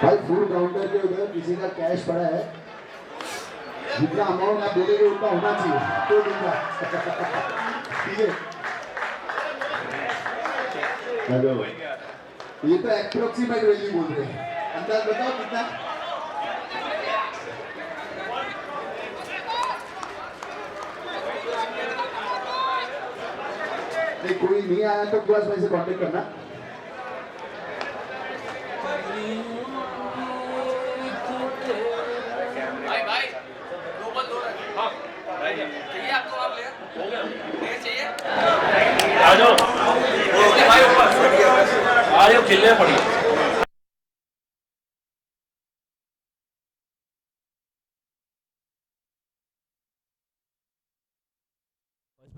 भाई full counter के उधर किसी का कैश पड़ा है, जितना अमाउंट आप बोलेंगे उतना होना चाहिए तो दूंगा। ठीक है, हेलो, ये तो अप्रोक्सीमेट वैल्यू बोल रहे हैं, अंदाज बताओ कितना। नहीं, कोई नहीं आया तो बस वैसे कांटेक्ट करना। चाहिए आपको, आप ले हो गया, चाहिए आ जाओ आ जाओ, खेलने पड़ी।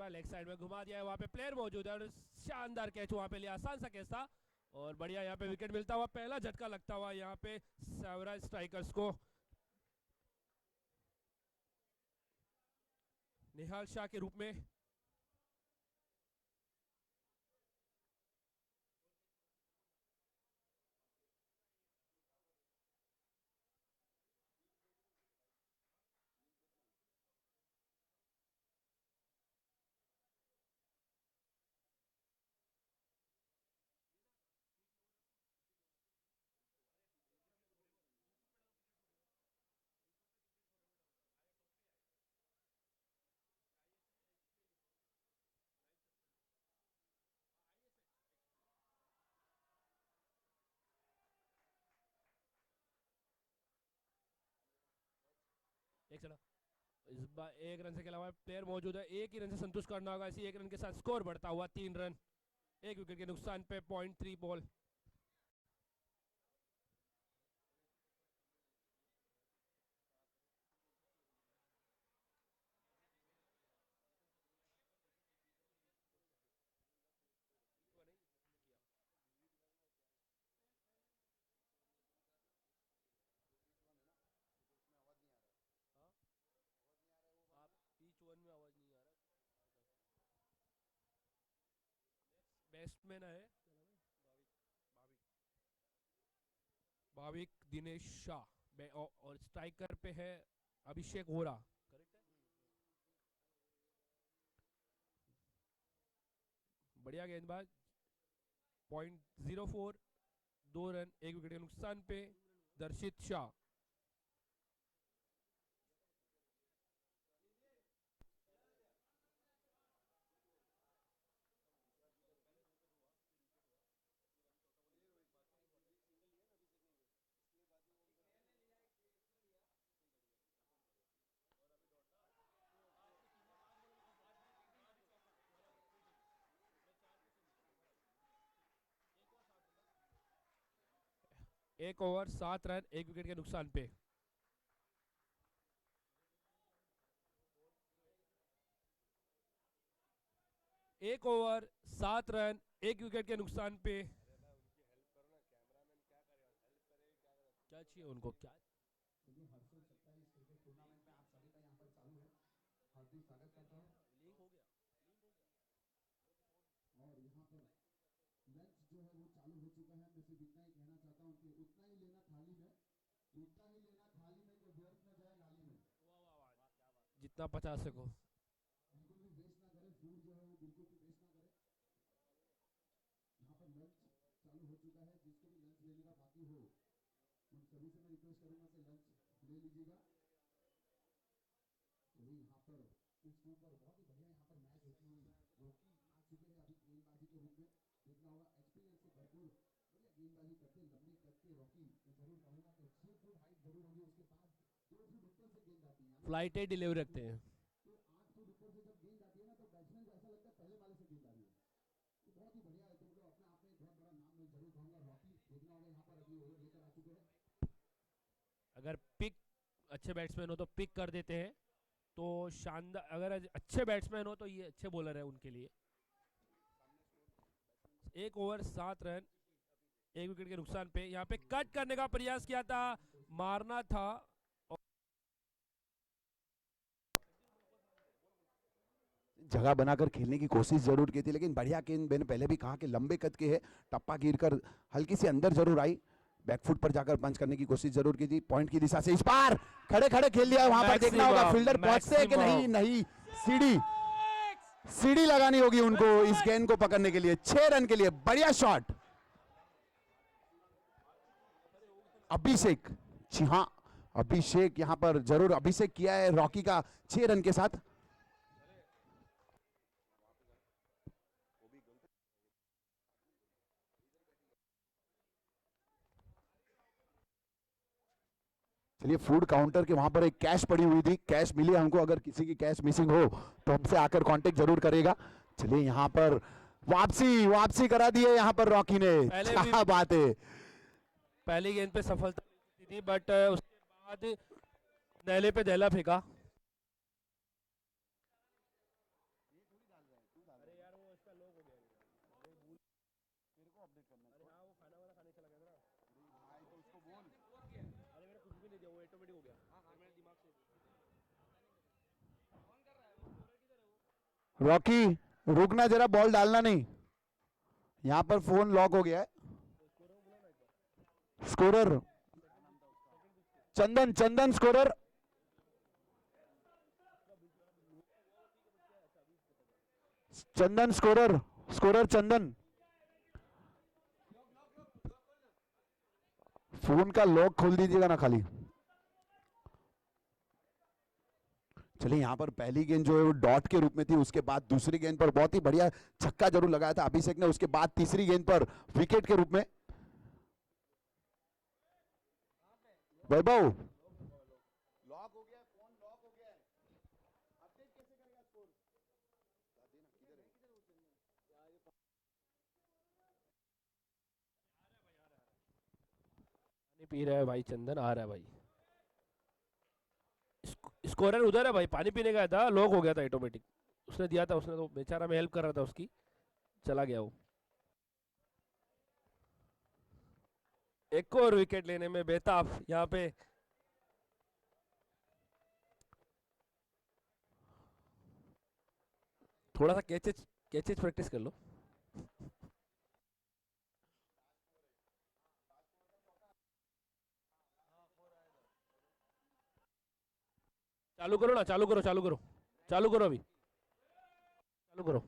लेग साइड में घुमा दिया है, वहां पे प्लेयर मौजूद है और शानदार कैच वहां पे लिया, आसान सा कैच था और बढ़िया यहाँ पे विकेट मिलता हुआ, पहला झटका लगता हुआ यहाँ पे सेवरा स्ट्राइकर्स को। निहाल शाह के रूप में एक चला, इस बार एक रन से के अलावा प्लेयर मौजूद है, एक ही रन से संतुष्ट करना होगा, इसी एक रन के साथ स्कोर बढ़ता हुआ 3 रन, एक विकेट के नुकसान पे 0.3 बॉल। बैट्समैन है भाविक दिनेश शाह और स्ट्राइकर पे है अभिषेक वोरा। करेक्ट है, बढ़िया गेंदबाज। 0.04, 2 रन, एक विकेट के नुकसान पे दर्शित शाह। एक ओवर 7 रन, एक विकेट के नुकसान पे। एक ओवर 7 रन, एक विकेट के नुकसान पे। क्या चाहिए उनको, क्या लिंक हो गया। और यहाँ पर लंच जो है वो चालू हो चुका है। मैं सिर्फ इतना ही कहना चाहता हूँ कि उतना ही लेना थाली में, उतना ही लेना थाली में, कि व्यर्थ न जाए नाली में। जितना 50 सको। बिल्कुल भी वेस्ट ना करें, फूड जो है वो बिल्कुल भी वेस्ट ना करें। यहाँ पर लंच चालू हो चुका है, जिसको भी लंच लेने का बाकी हो उन सभी से मैं रिक्वेस्ट करूंगा कि लंच ले लीजिएगा। तो यहाँ पर इसके ऊपर बहुत ही बढ़िया यहाँ पर मैच होती हुई रॉकी आ चुके हैं अभी गेंदबाजी के रूप में। देखना होगा एक्सपीरियंस से भरपूर बढ़िया गेंदबाजी करते हैं, लंबे कद के रॉकी। मैं जरूर कहूंगा कि 6 फुट हाइट जरूर होगी, उसके बाद 2 फुट ऊपर से गेंद आती है। फ्लाइटेड डिलीवरी रखते हैं। तो 8 फुट ऊपर से जब गेंद आती है ना, तो बैट्समैन को ऐसा लगता है पहले वाले से गेंद आ रही है। तो बहुत ही बढ़िया है, तो मतलब अपने आप में एक बहुत बड़ा नाम मैं जरूर कहूंगा रॉकी। देखना होगा यहाँ पर अभी ओवर लेकर आ चुके हैं। अगर पिक अच्छे बैट्समैन हो तो पिक कर देते हैं, तो शानदार। अगर अच्छे बैट्समैन हो तो ये अच्छे बॉलर है उनके लिए। एक ओवर 7 रन, एक विकेट के नुकसान पे। यहाँ पे कट करने का प्रयास किया था, मारना था। जगह बनाकर खेलने की कोशिश जरूर की थी, लेकिन बढ़िया गेंद, मैंने पहले भी कहा कि लंबे कद के है, टप्पा गिरकर हल्की सी अंदर जरूर आई। बैकफुट पर जाकर पंच करने की कोशिश जरूर की थी, पॉइंट की दिशा से इस बार खड़े खड़े खेल लिया। वहां पर देखना होगा फील्डर पहुंचते हैं कि नहीं। नहीं, सीढ़ी लगानी होगी उनको इस गेंद को पकड़ने के लिए। 6 रन के लिए बढ़िया शॉट अभिषेक। जी हाँ, अभिषेक यहां पर जरूर अभिषेक किया है रॉकी का 6 रन के साथ। चलिए, फूड काउंटर के वहां पर एक कैश पड़ी हुई थी, कैश मिली हमको। अगर किसी की कैश मिसिंग हो तो हमसे आकर कांटेक्ट जरूर करेगा। चलिए, यहां पर वापसी करा दी है यहां पर रॉकी ने। क्या बात है, पहली गेंद पे सफलता थी, बट उसके बाद नैले पे दहला फेंका। रॉकी रुकना जरा, बॉल डालना नहीं। यहां पर फोन लॉक हो गया है। स्कोरर चंदन स्कोरर। चंदन स्कोरर चंदन। फोन का लॉक खोल दीजिएगा ना खाली। चलिए, यहां पर पहली गेंद जो है वो डॉट के रूप में थी, उसके बाद दूसरी गेंद पर बहुत ही बढ़िया छक्का जरूर लगाया था अभिषेक ने। उसके बाद तीसरी गेंद पर विकेट के रूप में वैभव। लॉक हो गया, फोन लॉक हो गया है, अपडेट कैसे करेगा स्कोर? पानी पी रहा है भाई चंदन, आ रहा है भाई। स्कोरर उधर है भाई, पानी पीने गया था, लॉक हो गया था ऑटोमेटिक। उसने दिया था, उसने तो बेचारा में हेल्प कर रहा था उसकी, चला गया वो। एक और विकेट लेने में बेताब यहाँ पे। थोड़ा सा कैचेज प्रैक्टिस कर लो। चालू करो ना, चालू करो अभी, चालू करो।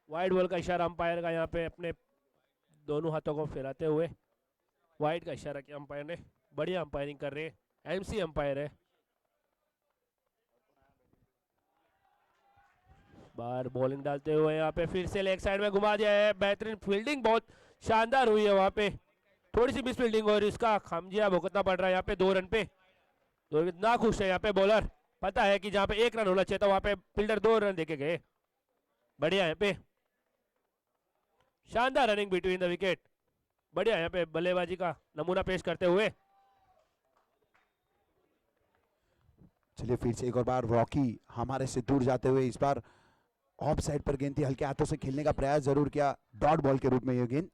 वाइड बॉल का इशारा अंपायर का यहाँ पे, अपने दोनों हाथों को फैलाते हुए वाइड का इशारा किया अंपायर ने। बढ़िया अंपायरिंग कर रहे हैं, एमसी अंपायर है। बाहर बॉलिंग डालते हुए यहाँ पे फिर से लेग साइड में घुमा दिया है। बेहतरीन फील्डिंग बहुत शानदार हुई है वहां पे, थोड़ी सी मिस फील्डिंग और इसका खामजिया भुगतना पड़ रहा है यहाँ पे 2 रन पे। ना खुश है यहाँ पे बॉलर, पता है कि जहाँ पे 1 रन होना चाहिए था वहां पे फील्डर 2 रन देके गए। बढ़िया यहाँ पे शानदार रनिंग बिटवीन द विकेट, बढ़िया यहाँ पे बल्लेबाजी का नमूना पेश करते हुए। चलिए, फिर से एक और बार रॉकी हमारे से दूर जाते हुए, इस बार ऑफ साइड पर गेंद थी, हल्के हाथों से खेलने का प्रयास जरूर किया, डॉट बॉल के रूप में यह गेंद।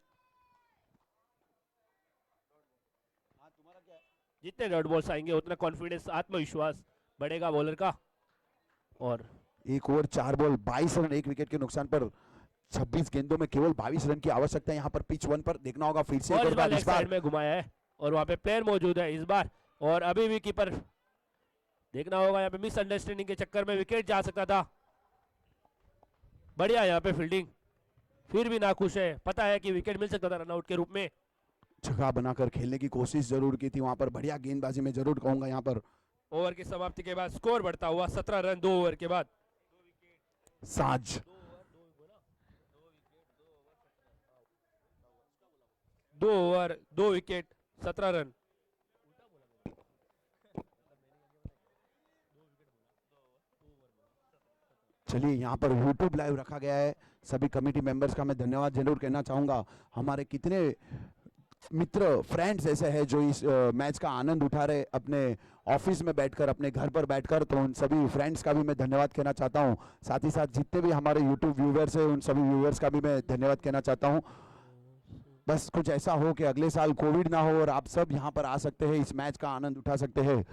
जितने डॉट बॉल्स आएंगे उतना कॉन्फिडेंस, आत्मविश्वास बढ़ेगा बॉलर का। और 1 ओवर 4 बॉल 22 रन, 1 विकेट के नुकसान पर 26 गेंदों में केवल 22 रन की आवश्यकता है यहाँ पर पिच 1 पर। देखना होगा फिर से इस बार साइड में घुमाया है और वहां पे प्लेयर मौजूद है इस बार, और अभी भी कीपर देखना होगा। यहाँ पे मिसअंडरस्टैंडिंग के चक्कर में विकेट जा सकता था। बढ़िया यहाँ पे फील्डिंग, फिर भी नाखुश है, पता है कि विकेट मिल सकता था रनआउट के रूप में। जगह बनाकर खेलने की कोशिश जरूर की थी वहां पर, बढ़िया गेंदबाजी में जरूर कहूंगा यहाँ पर। ओवर की समाप्ति के बाद स्कोर बढ़ता हुआ 17 रन 2 ओवर के बाद। साज 2 ओवर 2 विकेट 17 रन। चलिए, यहाँ पर यूट्यूब लाइव रखा गया है, सभी कमेटी मेंबर्स का मैं धन्यवाद जरूर कहना चाहूंगा। हमारे कितने मित्र फ्रेंड्स ऐसे हैं जो इस मैच का आनंद उठा रहे अपने ऑफिस में बैठकर, अपने घर पर बैठकर, तो उन सभी फ्रेंड्स का भी मैं धन्यवाद कहना चाहता हूं। साथ ही साथ जितने भी हमारे यूट्यूब व्यूवर्स हैं उन सभी व्यूवर्स का भी मैं धन्यवाद कहना चाहता हूं। बस कुछ ऐसा हो कि अगले साल कोविड ना हो और आप सब यहाँ पर आ सकते हैं, इस मैच का आनंद उठा सकते हैं।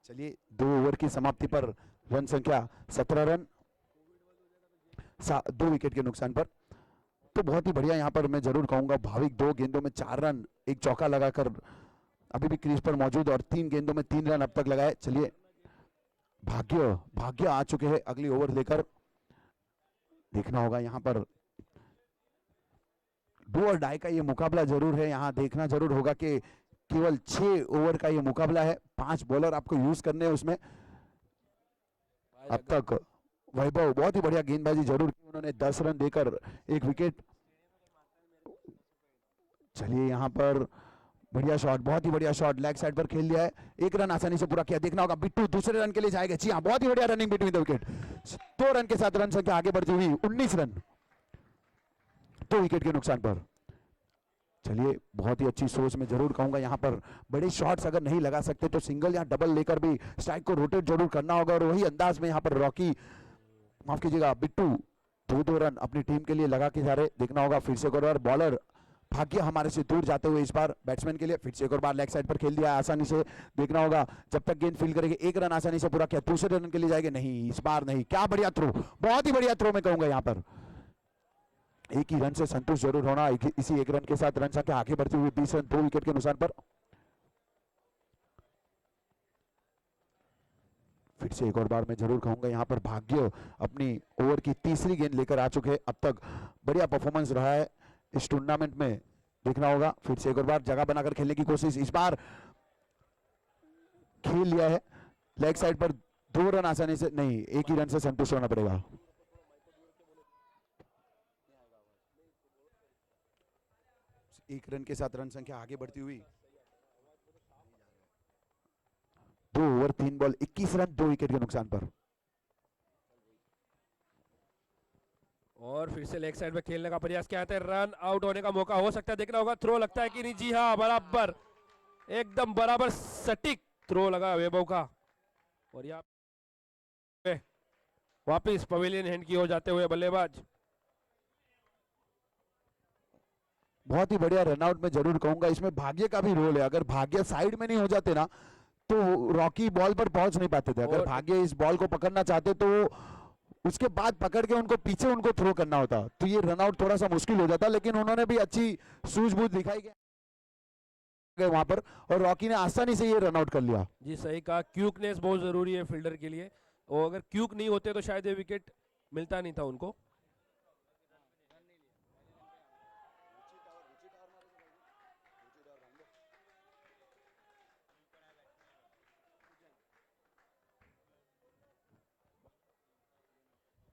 चलिए 2 ओवर की समाप्ति पर रन संख्या 17 रन 2 विकेट के नुकसान पर। तो बहुत ही बढ़िया यहाँ पर मैं जरूर कहूंगा भाविक 2 गेंदों में 4 रन, एक चौका लगाकर अभी भी क्रीज पर मौजूद और 3 गेंदों में 3 रन अब तक लगाए। चलिए भाग्य आ चुके हैं अगली ओवर लेकर। देखना होगा यहाँ पर डू और डाई का ये मुकाबला जरूर है। यहाँ देखना जरूर होगा कि केवल 6 ओवर का ये मुकाबला है, 5 बॉलर आपको यूज करने हैं उसमें। अब तक वैभव बहुत ही बढ़िया गेंदबाजी जरूर की, उन्होंने 10 रन देकर 1 विकेट। चलिए यहाँ पर बढ़िया शॉट, बहुत ही बढ़िया शॉट, लेग साइड पर खेल लिया है, 1 रन आसानी से पूरा किया। देखना होगा बिट्टू दूसरे रन के लिए जाएगा। जी हाँ, बहुत ही बढ़िया running between the wicket, 2 run के साथ रन संख्या आगे बढ़ती हुई 19 रन 2 विकेट के नुकसान पर। चलिए बहुत ही अच्छी सोच में जरूर कहूंगा, यहाँ पर बड़े शॉट्स अगर नहीं लगा सकते तो सिंगल या डबल लेकर भी स्ट्राइक को रोटेट जरूर करना होगा। और वही अंदाज में यहाँ पर रॉकी, माफ कीजिएगा, बिट्टू 2 रन अपनी टीम के लिए लगा के जा रहे। देखना होगा फिर से एक और बॉलर भाग्य हमारे से दूर जाते हुए इस बार बैट्समैन के लिए फिर से एक और बार लेग साइड पर खेल दिया आसानी से। देखना होगा जब तक गेंद फील्ड करेंगे, 1 रन आसानी से पूरा किया, दूसरे रन के लिए जाएंगे, नहीं इस बार नहीं। क्या बढ़िया थ्रो, बहुत ही बढ़िया थ्रो मैं कहूंगा। यहाँ पर 1 ही रन से संतुष्ट जरूर होना। इसी 1 रन के साथ रन संख्या आगे बढ़ती हुई 20 रन 2 विकेट के नुकसान पर। फिर से एक और बार मैं जरूर कहूंगा, यहाँ पर भाग्य अपनी ओवर की तीसरी गेंद लेकर आ चुके हैं। अब तक बढ़िया परफॉर्मेंस रहा है इस टूर्नामेंट में। देखना होगा फिर से एक और बार जगह बनाकर खेलने की कोशिश, इस बार खेल लिया है लेग साइड पर, 2 रन आसानी से नहीं, 1 ही रन से संतुष्ट होना पड़ेगा। एक रन के साथ रन संख्या आगे बढ़ती हुई 2 ओवर 3 बॉल 21 रन 2 विकेट के नुकसान पर। और फिर से लेग साइड में खेलने का प्रयास किया है, रन आउट होने का मौका हो सकता है। देखना होगा थ्रो लगता है कि नहीं। जी हाँ, बराबर, एकदम बराबर सटीक थ्रो लगा वैभव का। और यहाँ पे वापिस पवेलियन हैंड की ओर जाते हुए बल्लेबाज। बहुत ही बढ़िया रनआउट में जरूर कहूंगा, इसमें भाग्य का भी रोल है। अगर भाग्य साइड में नहीं हो जाते ना तो रॉकी बॉल पर पहुंच नहीं पाते थे। अगर भाग्य इस बॉल को पकड़ना चाहते तो उसके बाद पकड़ के उनको पीछे उनको थ्रो करना होता, तो ये रनआउट थोड़ा सा मुश्किल हो जाता। लेकिन उन्होंने भी अच्छी सूझबूझ दिखाई गए वहां पर और रॉकी ने आसानी से ये रनआउट कर लिया। जी सही कहा, क्यूकनेस बहुत जरूरी है फील्डर के लिए, और अगर क्यूक नहीं होते तो शायद ये विकेट मिलता नहीं था उनको।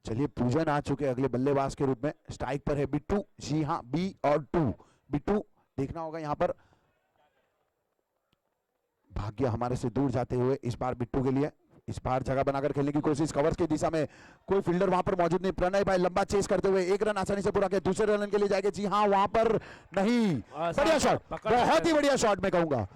चलिए पूजन आ चुके अगले बल्लेबाज के रूप में। स्ट्राइक पर है बिट्टू, जी हाँ, बी और 2 बिट्टू। देखना होगा यहाँ पर भाग्य हमारे से दूर जाते हुए इस बार बिट्टू के लिए, इस बार जगह बनाकर खेलने की कोशिश, कवर्स की दिशा में कोई फील्डर वहां पर मौजूद नहीं। प्रणय भाई लंबा चेस करते हुए 1 रन आसानी से पूरा किया, दूसरे रन के लिए जाएंगे। जी हाँ, वहां पर नहीं, बढ़िया शॉट, बहुत ही बढ़िया शॉट मैं कहूंगा।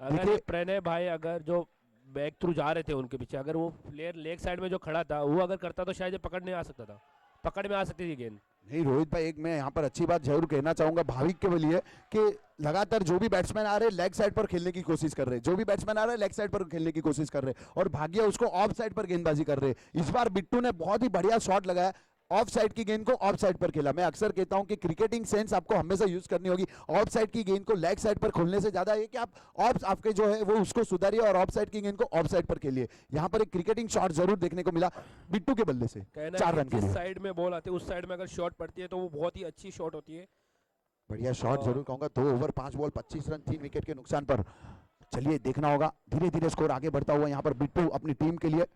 अगर प्रणय भाई अगर जो बैक थ्रू जा रहे थे उनके पीछे, अगर वो प्लेयर लेग साइड में जो खड़ा था वो अगर करता तो शायद पकड़ नहीं आ सकता था, पकड़ में आ सकती थी गेंद। नहीं रोहित भाई, एक मैं यहाँ पर अच्छी बात जरूर कहना चाहूंगा भाविक के लिए कि लगातार जो भी बैट्समैन आ रहे हैं लेग साइड पर खेलने की कोशिश कर रहे हैं, जो भी बैट्समैन आ रहे हैं लेग साइड पर खेलने की कोशिश कर रहे हैं, और भाग्य उसको ऑफ साइड पर गेंदबाजी कर रहे हैं। इस बार बिट्टू ने बहुत ही बढ़िया शॉट लगाया, ऑफ साइड की गेंद को ऑफ साइड पर खेला। मैं अक्सर कहता हूं कि क्रिकेटिंग सेंस आपको हमेशा यूज करनी होगी। ऑफ साइड की गेंद को लेग साइड पर खोलने से ज्यादा ये कि आप ऑफ आपके जो है वो उसको सुधारिए और ऑफ साइड की गेंद को ऑफ साइड पर खेलिए। यहाँ पर एक क्रिकेटिंग शॉट जरूर देखने को मिला बिट्टू के बल्ले से, 4 रन के लिए। साइड में बॉल आती है उस साइड में अगर शॉट पड़ती है तो वो बहुत ही अच्छी शॉट होती है। बढ़िया शॉट जरूर कहूंगा। 2 ओवर 5 बॉल 25 रन 3 विकेट के नुकसान पर। चलिए देखना होगा धीरे धीरे स्कोर आगे बढ़ता हुआ यहाँ पर बिट्टू अपनी टीम के लिए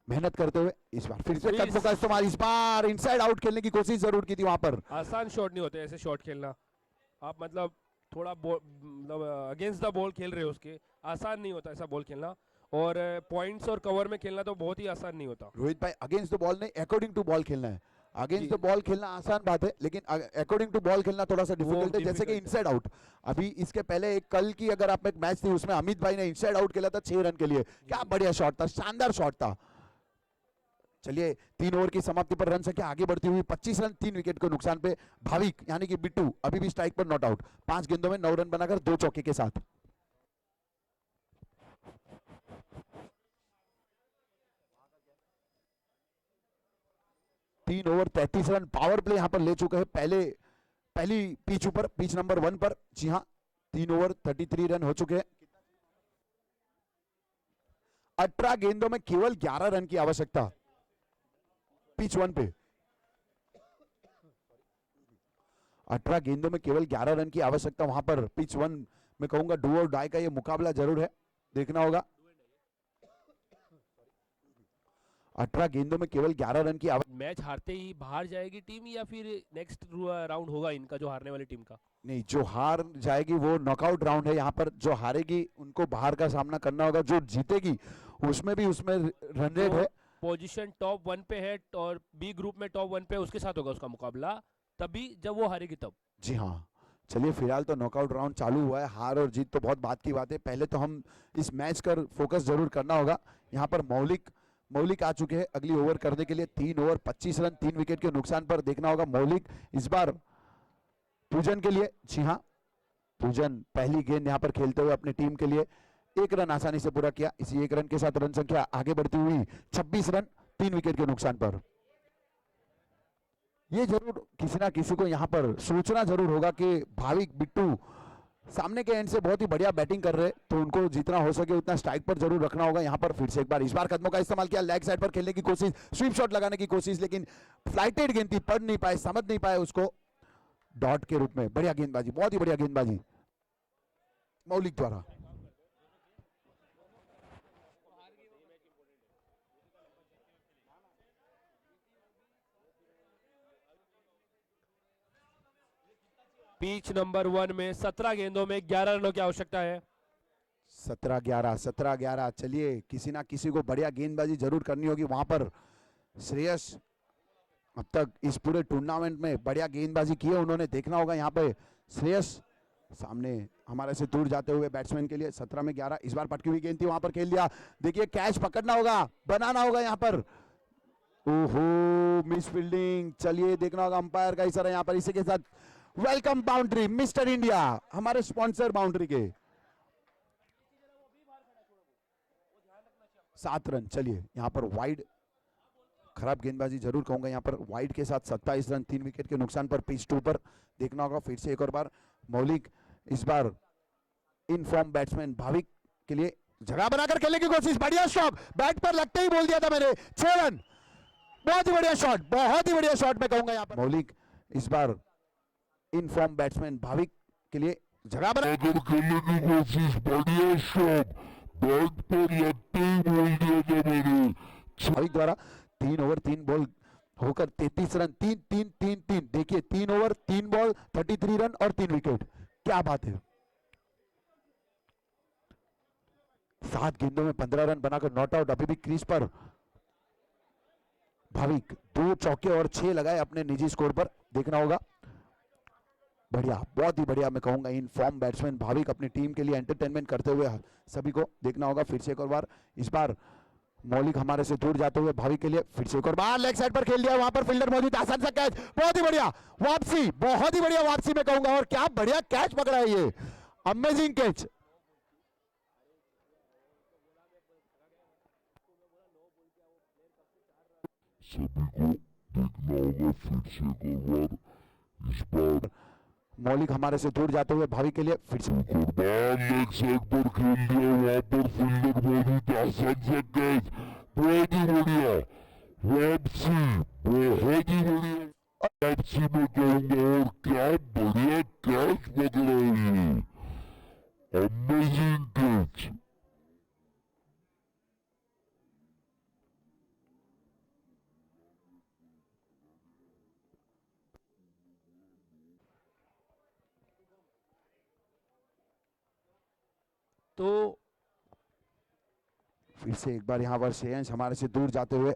मेहनत करते हुए इस बार फिर से कदमों का इस्तेमाल, इस बार इनसाइड आउट खेलने की कोशिश जरूर की थी वहां पर। आसान शॉट नहीं होते ऐसे शॉट खेलना, आप मतलब थोड़ा मतलब अगेंस्ट द बॉल खेल रहे हो, उसके आसान नहीं होता ऐसा बॉल खेलना, और पॉइंट्स और कवर में खेलना तो बहुत ही आसान नहीं होता। रोहित भाई अगेंस्ट द बॉल नहीं, अकॉर्डिंग टू बॉल खेलना है। अगेंस्ट द बॉल खेलना आसान बात है, लेकिन अकॉर्डिंग टू बॉल खेलना थोड़ा सा डिफिकल्ट है। जैसे कि इनसाइड आउट, अभी इसके पहले एक कल की अगर आप एक मैच थी उसमें अमित भाई ने इनसाइड आउट खेला था 6 रन के लिए, क्या बढ़िया शॉट था, शानदार शॉट था। चलिए 3 ओवर की समाप्ति पर रन संख्या आगे बढ़ती हुई 25 रन 3 विकेट के नुकसान पे भाविक यानी कि बिट्टू अभी भी स्ट्राइक पर नॉट आउट 5 गेंदों में 9 रन बनाकर 2 चौके के साथ। तीन ओवर 33 रन पावर प्ले यहां पर ले चुके हैं पहली पिच ऊपर पिच नंबर 1 पर। जी हां 3 ओवर 33 रन हो चुके हैं। 18 गेंदों में केवल 11 रन की आवश्यकता पिच 1 पे। 18 गेंदों में केवल 11 रन की आवश्यकता वहां पर पिच 1 में कहूंगा डू और डाई का ये मुकाबला जरूर है, देखना होगा। 18 गेंदों में केवल 11 रन की मैच हारते ही बाहर जाएगी टीम या फिर नेक्स्ट राउंड होगा इनका जो हारने वाली टीम का? नहीं, जो हार जाएगी वो नॉकआउट राउंड है। यहाँ पर जो हारेगी उनको बाहर का सामना करना होगा, जो जीतेगी उसमें रन रेट है। पोजीशन टॉप 1 पे है और बी ग्रुप में टॉप 1 पे उसके साथ होगा उसका मुकाबला, तभी जब वो हारेगी तब। जी हाँ, चलिए फिलहाल तो नॉकआउट राउंड चालू हुआ है। हार और जीत तो बहुत बात की बात है, पहले तो हम इस मैच पर फोकस जरूर करना होगा। यहाँ पर मौलिक आ चुके हैं अगली ओवर करने के लिए। 3 ओवर 25 रन 3 विकेट के नुकसान पर देखना होगा मौलिक इस बार पूजन के लिए। जी हाँ, पूजन पहली गेंद यहाँ पर खेलते हुए अपनी टीम के लिए 1 रन आसानी से पूरा किया। इसी 1 रन के साथ रन संख्या आगे बढ़ती हुई 26 रन 3 विकेट के नुकसान पर। ये जरूर किसी ना किसी को यहाँ पर सोचना जरूर होगा कि भाविक बिट्टू सामने के एंड से बहुत ही बढ़िया बैटिंग कर रहे हैं, तो उनको जितना हो सके उतना स्ट्राइक पर जरूर रखना होगा। यहाँ पर फिर से एक बार इस बार कदमों का इस्तेमाल किया, लेग साइड पर खेलने की कोशिश, स्वीप शॉट लगाने की कोशिश, लेकिन फ्लाइटेड गेंद थी, पढ़ नहीं पाए, समझ नहीं पाए उसको डॉट के रूप में। बढ़िया गेंदबाजी, बहुत ही बढ़िया गेंदबाजी मौलिक द्वारा। पिच नंबर 1 में 17 गेंदों में 11 रनों की आवश्यकता है। 17-11 चलिए किसी ना किसी को बढ़िया गेंदबाजी जरूर करनी होगी। वहां पर श्रेयस अब तक इस पूरे टूर्नामेंट में बढ़िया गेंदबाजी की है उन्होंने, देखना होगा। यहाँ पे श्रेयस सामने हमारे से दूर जाते हुए बैट्समैन के लिए 17 में 11। इस बार पटकी हुई गेंद थी, वहां पर खेल दिया। देखिए कैच पकड़ना होगा, बनाना होगा यहाँ पर। ओहो, मिस फील्डिंग। चलिए देखना होगा अंपायर का इशारा यहाँ पर। इसी के साथ वेलकम बाउंड्री मिस्टर इंडिया, हमारे स्पॉन्सर बाउंड्री के 7 रन। चलिए यहाँ पर वाइड, खराब गेंदबाजी जरूर कहूंगा यहाँ पर। वाइड के साथ 27 रन 3 विकेट के नुकसान पर पिच 2 पर देखना होगा। फिर से एक और बार मौलिक इस बार इन फॉर्म बैट्समैन भाविक के लिए जगह बनाकर खेलने की कोशिश। बढ़िया शॉट, बैट पर लगते ही बोल दिया था मैंने। 6 रन, बहुत ही बढ़िया शॉट, बहुत ही बढ़िया शॉट मैं कहूंगा यहाँ पर। मौलिक इस बार इन फॉर्म बैट्समैन भाविक के लिए जगह बनाकर खेलने की कोशिश। बढ़िया शॉट, बैट पर लगते ही बोल दिया था मैंने। भाविक द्वारा 3 ओवर 3 बॉल होकर 33 रन 3-3-3-3। देखिए 3 ओवर 3 बॉल 33 रन और 3 विकेट, क्या बात है। 7 गेंदों में 15 रन बनाकर नॉट आउट। अभी भी क्रीज पर भाविक 2 चौके और 6 लगाए अपने निजी स्कोर पर, देखना होगा। बढ़िया, बहुत ही बढ़िया मैं कहूंगा। इन फॉर्म बैट्समैन भाविक अपनी टीम के लिए एंटरटेनमेंट करते हुए सभी को देखना होगा। फिर से एक और बार इस बार मौलिक हमारे से दूर जाते हुए भाविक के लिए फिर से एक और बार लेग साइड पर खेल दिया। वहां पर फील्डर मौजूद, आसान सा कैच, बहुत ही बढ़िया वापसी, बहुत ही बढ़िया वापसी मैं कहूंगा। और क्या बढ़िया कैच पकड़ा है ये, अमेजिंग कैच। सभी को देखना होगा फिर से एक और बार। इस बार मौलिक हमारे से दूर जाते हुए भाविक के लिए फिर से लेग साइड पर खेल दिया। वहां पर फील्डर मौजूद, आसान सा कैच, बहुत ही बढ़िया वापसी, बहुत ही बढ़िया वापसी में कहूंगा। और क्या बढ़िया कैच पकड़ा है, अमेजिंग कैच। तो फिर से एक बार यहाँ पर श्रेयस हमारे से दूर जाते हुए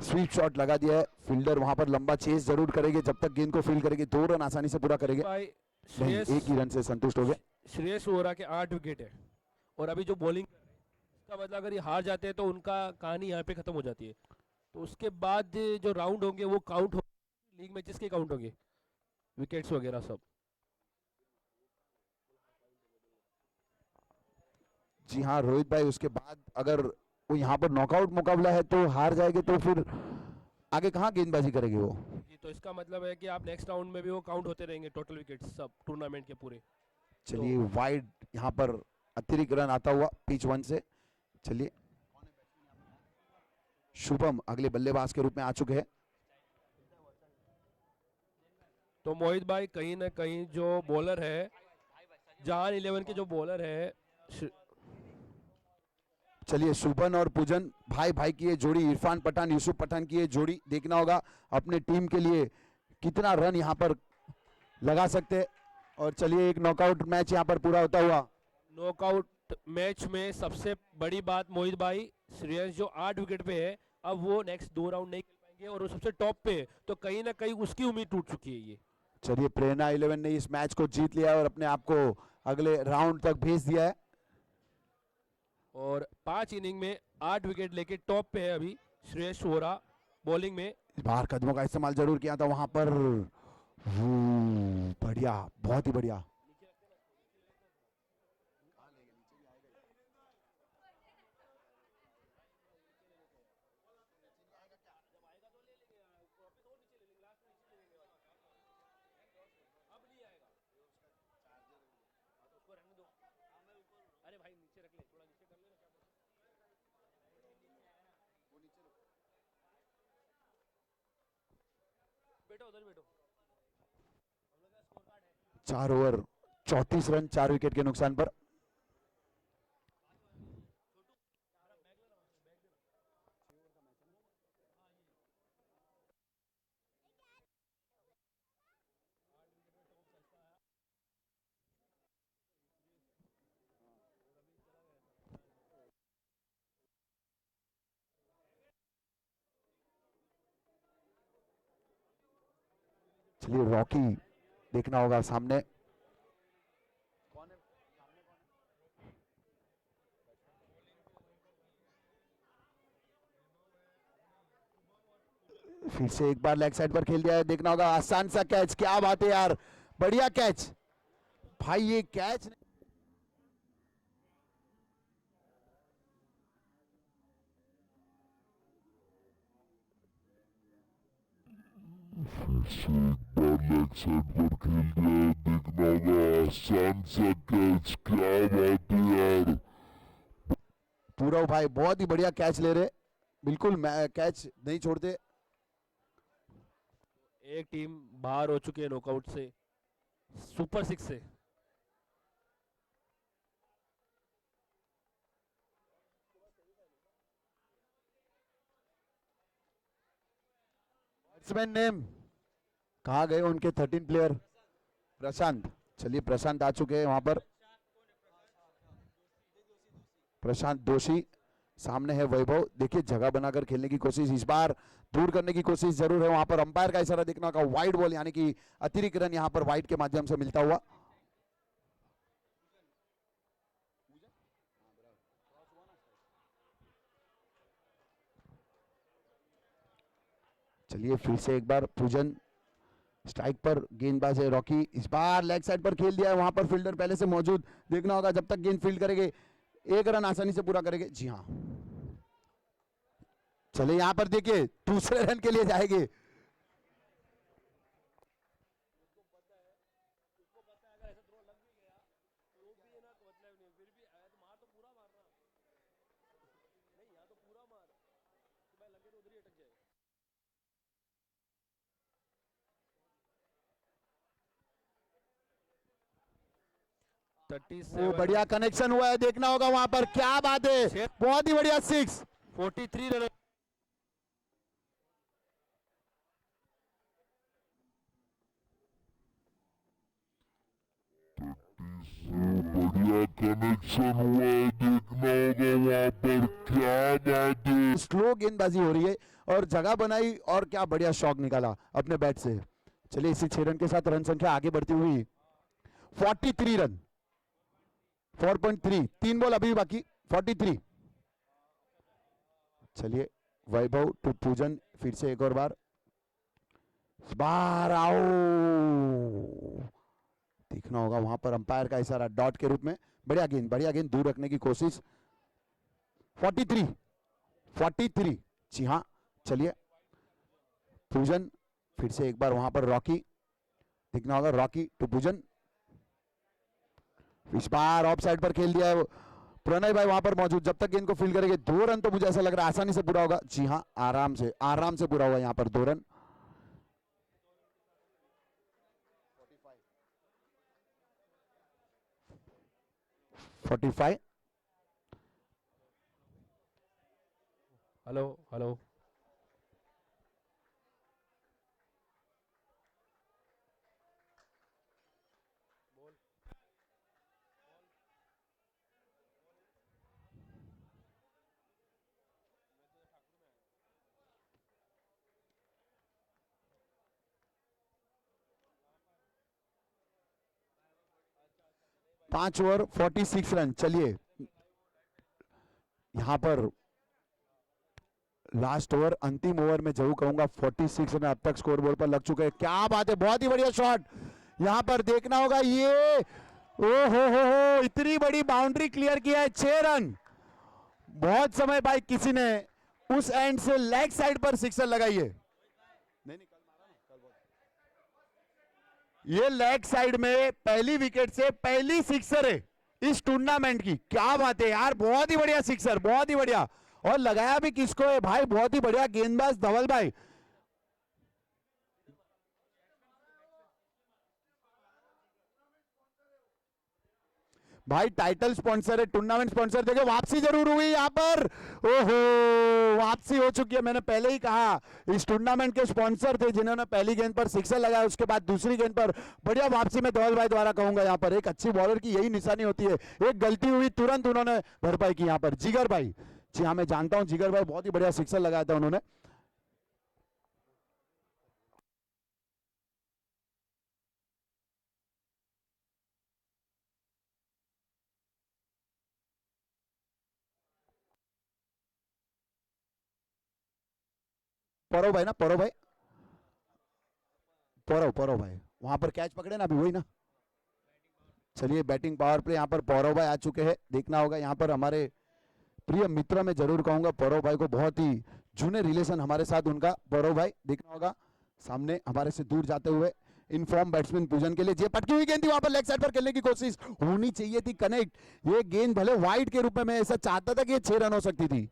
स्वीप शॉट लगा दिया है। फील्डर वहां पर लंबा चेस जरूर करेंगे जब तक गेंद को फील्ड करेंगे। 2 रन आसानी से पूरा करेंगे, नहीं, 1 ही रन से संतुष्ट हो गए। श्रेयस वोरा के 8 विकेट है और अभी जो बॉलिंग, इसका मतलब अगर ये हार जाते हैं तो उनका कहानी यहाँ पे खत्म हो जाती है। तो उसके बाद जो राउंड होंगे वो काउंट हो, लीग मैचेस के काउंट होंगे, विकेट्स वगैरह सब। जी हाँ रोहित भाई, उसके बाद अगर वो यहाँ पर नॉकआउट मुकाबला है तो हार जाएंगे तो फिर आगे कहाँ गेंदबाजी करेंगे वो। जी, तो इसका मतलब है कि आप नेक्स्ट राउंड में भी वो काउंट होते रहेंगे टोटल विकेट्स सब टूर्नामेंट के पूरे। चलिए वाइड यहाँ पर अतिरिक्त रन आता हुआ पिच 1 से। चलिए शुभम अगले बल्लेबाज के रूप में आ चुके हैं। तो मोहित भाई कहीं ना कहीं जो बॉलर है, जहान 11 के जो बॉलर है, चलिए सुपन और पूजन भाई भाई की ये जोड़ी, इरफान पठान यूसुफ पठान की ये जोड़ी, देखना होगा अपने टीम के लिए कितना रन यहाँ पर लगा सकते हैं। और चलिए एक नॉकआउट मैच यहाँ पर पूरा होता हुआ। नॉकआउट मैच में सबसे बड़ी बात मोहित भाई, श्रेयस जो 8 विकेट पे है, अब वो नेक्स्ट 2 राउंड नहीं खेल पाएंगे और वो सबसे टॉप पे है, तो कहीं ना कहीं उसकी उम्मीद टूट चुकी है ये। चलिए प्रेरणा 11 ने इस मैच को जीत लिया और अपने आप को अगले राउंड तक भेज दिया है। और 5 इनिंग में 8 विकेट लेके टॉप पे है अभी श्रेयस वोरा बॉलिंग में। बाहर कदमों का इस्तेमाल जरूर किया था वहां पर। बढ़िया, बहुत ही बढ़िया। अरे भाई नीचे रख ले, थोड़ा नीचे कर ले ना, बैठो उधर बैठो। 4 ओवर 34 रन 4 विकेट के नुकसान पर। चलिए रॉकी देखना होगा सामने। फिर से एक बार लेग साइड पर खेल दिया है, देखना होगा। आसान सा कैच, क्या बात है यार, बढ़िया कैच भाई। ये कैच फिर से एक बार लेग साइड पर खेल दिया, देखना होगा। आसान सा कैच, क्या बात है यार। पूरव भाई बहुत ही बढ़िया कैच ले रहे, बिल्कुल कैच नहीं छोड़ते। एक टीम बाहर हो चुकी है नॉकआउट से, सुपर 6 से। बैट्समैन नेम कहा गए उनके 13 प्लेयर। प्रशांत, चलिए प्रशांत आ चुके हैं वहां पर। प्रशांत दोषी, सामने है वैभव। देखिए जगह बनाकर खेलने की कोशिश, इस बार दूर करने की कोशिश जरूर है। वहां पर अंपायर का इशारा देखना होगा, वाइड बॉल, यानी कि अतिरिक्त रन यहां पर वाइड के माध्यम से मिलता हुआ। चलिए फिर से एक बार पूजन स्ट्राइक पर, गेंदबाज है रॉकी, इस बार लेग साइड पर खेल दिया है। वहां पर फील्डर पहले से मौजूद, देखना होगा जब तक गेंद फील्ड करेंगे 1 रन आसानी से पूरा करेंगे। जी हाँ, चले यहां पर देखिए दूसरे रन के लिए जाएंगे। वो बढ़िया कनेक्शन हुआ है, देखना होगा वहां पर, क्या बात है, बहुत ही बढ़िया 6। 43 रन। बढ़िया कनेक्शन हुआ है, देखना होगा वहां पर, क्या बात है। स्लो गेंदबाजी हो रही है और जगह बनाई और क्या बढ़िया शॉट निकाला अपने बैट से। चलिए इसी 6 रन के साथ रन संख्या आगे बढ़ती हुई 43 रन, 4.3, 3 बॉल अभी बाकी, 43। चलिए वैभव टू पूजन, फिर से एक और बार, बाहर आओ, देखना होगा वहां पर अंपायर का इशारा डॉट के रूप में। बढ़िया गेंद दूर रखने की कोशिश। 43 जी हाँ। चलिए पूजन, फिर से एक बार वहां पर रॉकी, देखना होगा रॉकी टू पूजन, इस बार ऑफ साइड पर खेल दिया है प्रणय भाई वहां पर मौजूद। जब तक गेंद को फील्ड करेंगे 2 रन तो मुझे ऐसा लग रहा है आसानी से पूरा होगा। जी हाँ, आराम से पूरा होगा यहाँ पर 2 रन। 45। Hello hello. पांच ओवर 46 रन। चलिए यहां पर लास्ट ओवर, अंतिम ओवर में जरूर कहूंगा 46 रन अब तक स्कोर बोर्ड पर लग चुके हैं। क्या बात है, बहुत ही बढ़िया शॉट। यहां पर देखना होगा ये, ओ हो, इतनी बड़ी बाउंड्री क्लियर किया है, 6 रन। बहुत समय भाई किसी ने उस एंड से लेग साइड पर सिक्सर लगाई है। ये लेग साइड में पहली विकेट से पहली सिक्सर है इस टूर्नामेंट की। क्या बात है यार, बहुत ही बढ़िया सिक्सर, बहुत ही बढ़िया। और लगाया भी किसको है भाई, बहुत ही बढ़िया गेंदबाज धवल भाई। भाई टाइटल स्पॉन्सर है, टूर्नामेंट स्पॉन्सर, देखो वापसी जरूर हुई यहाँ पर। ओहो, वापसी हो चुकी है। मैंने पहले ही कहा इस टूर्नामेंट के स्पॉन्सर थे जिन्होंने पहली गेंद पर सिक्सर लगाया, उसके बाद दूसरी गेंद पर बढ़िया वापसी में धवल भाई द्वारा कहूंगा यहाँ पर। एक अच्छी बॉलर की यही निशानी होती है, एक गलती हुई तुरंत उन्होंने भरपाई की यहाँ पर। जिगर भाई, जी हाँ मैं जानता हूँ जिगर भाई, बहुत ही बढ़िया सिक्सर लगाया था उन्होंने। पौरव भाई ना, पौरव भाई, पौरव भाई वहां पर कैच पकड़े ना अभी, वही ना। चलिए बैटिंग पावर प्ले यहाँ पर पौरव भाई आ चुके हैं। देखना होगा यहाँ पर हमारे प्रिय मित्र में जरूर कहूंगा पौरव भाई को, बहुत ही जूने रिलेशन हमारे साथ उनका। पौरव भाई देखना होगा सामने हमारे से दूर जाते हुए इनफॉर्म बैट्समैन पूजन के लिए। जे पटकी हुई गेंद थी, वहां पर लेग साइड पर खेलने की कोशिश होनी चाहिए थी, कनेक्ट। ये गेंद भले वाइड के रूप में, मैं ऐसा चाहता था कि ये 6 रन हो सकती थी,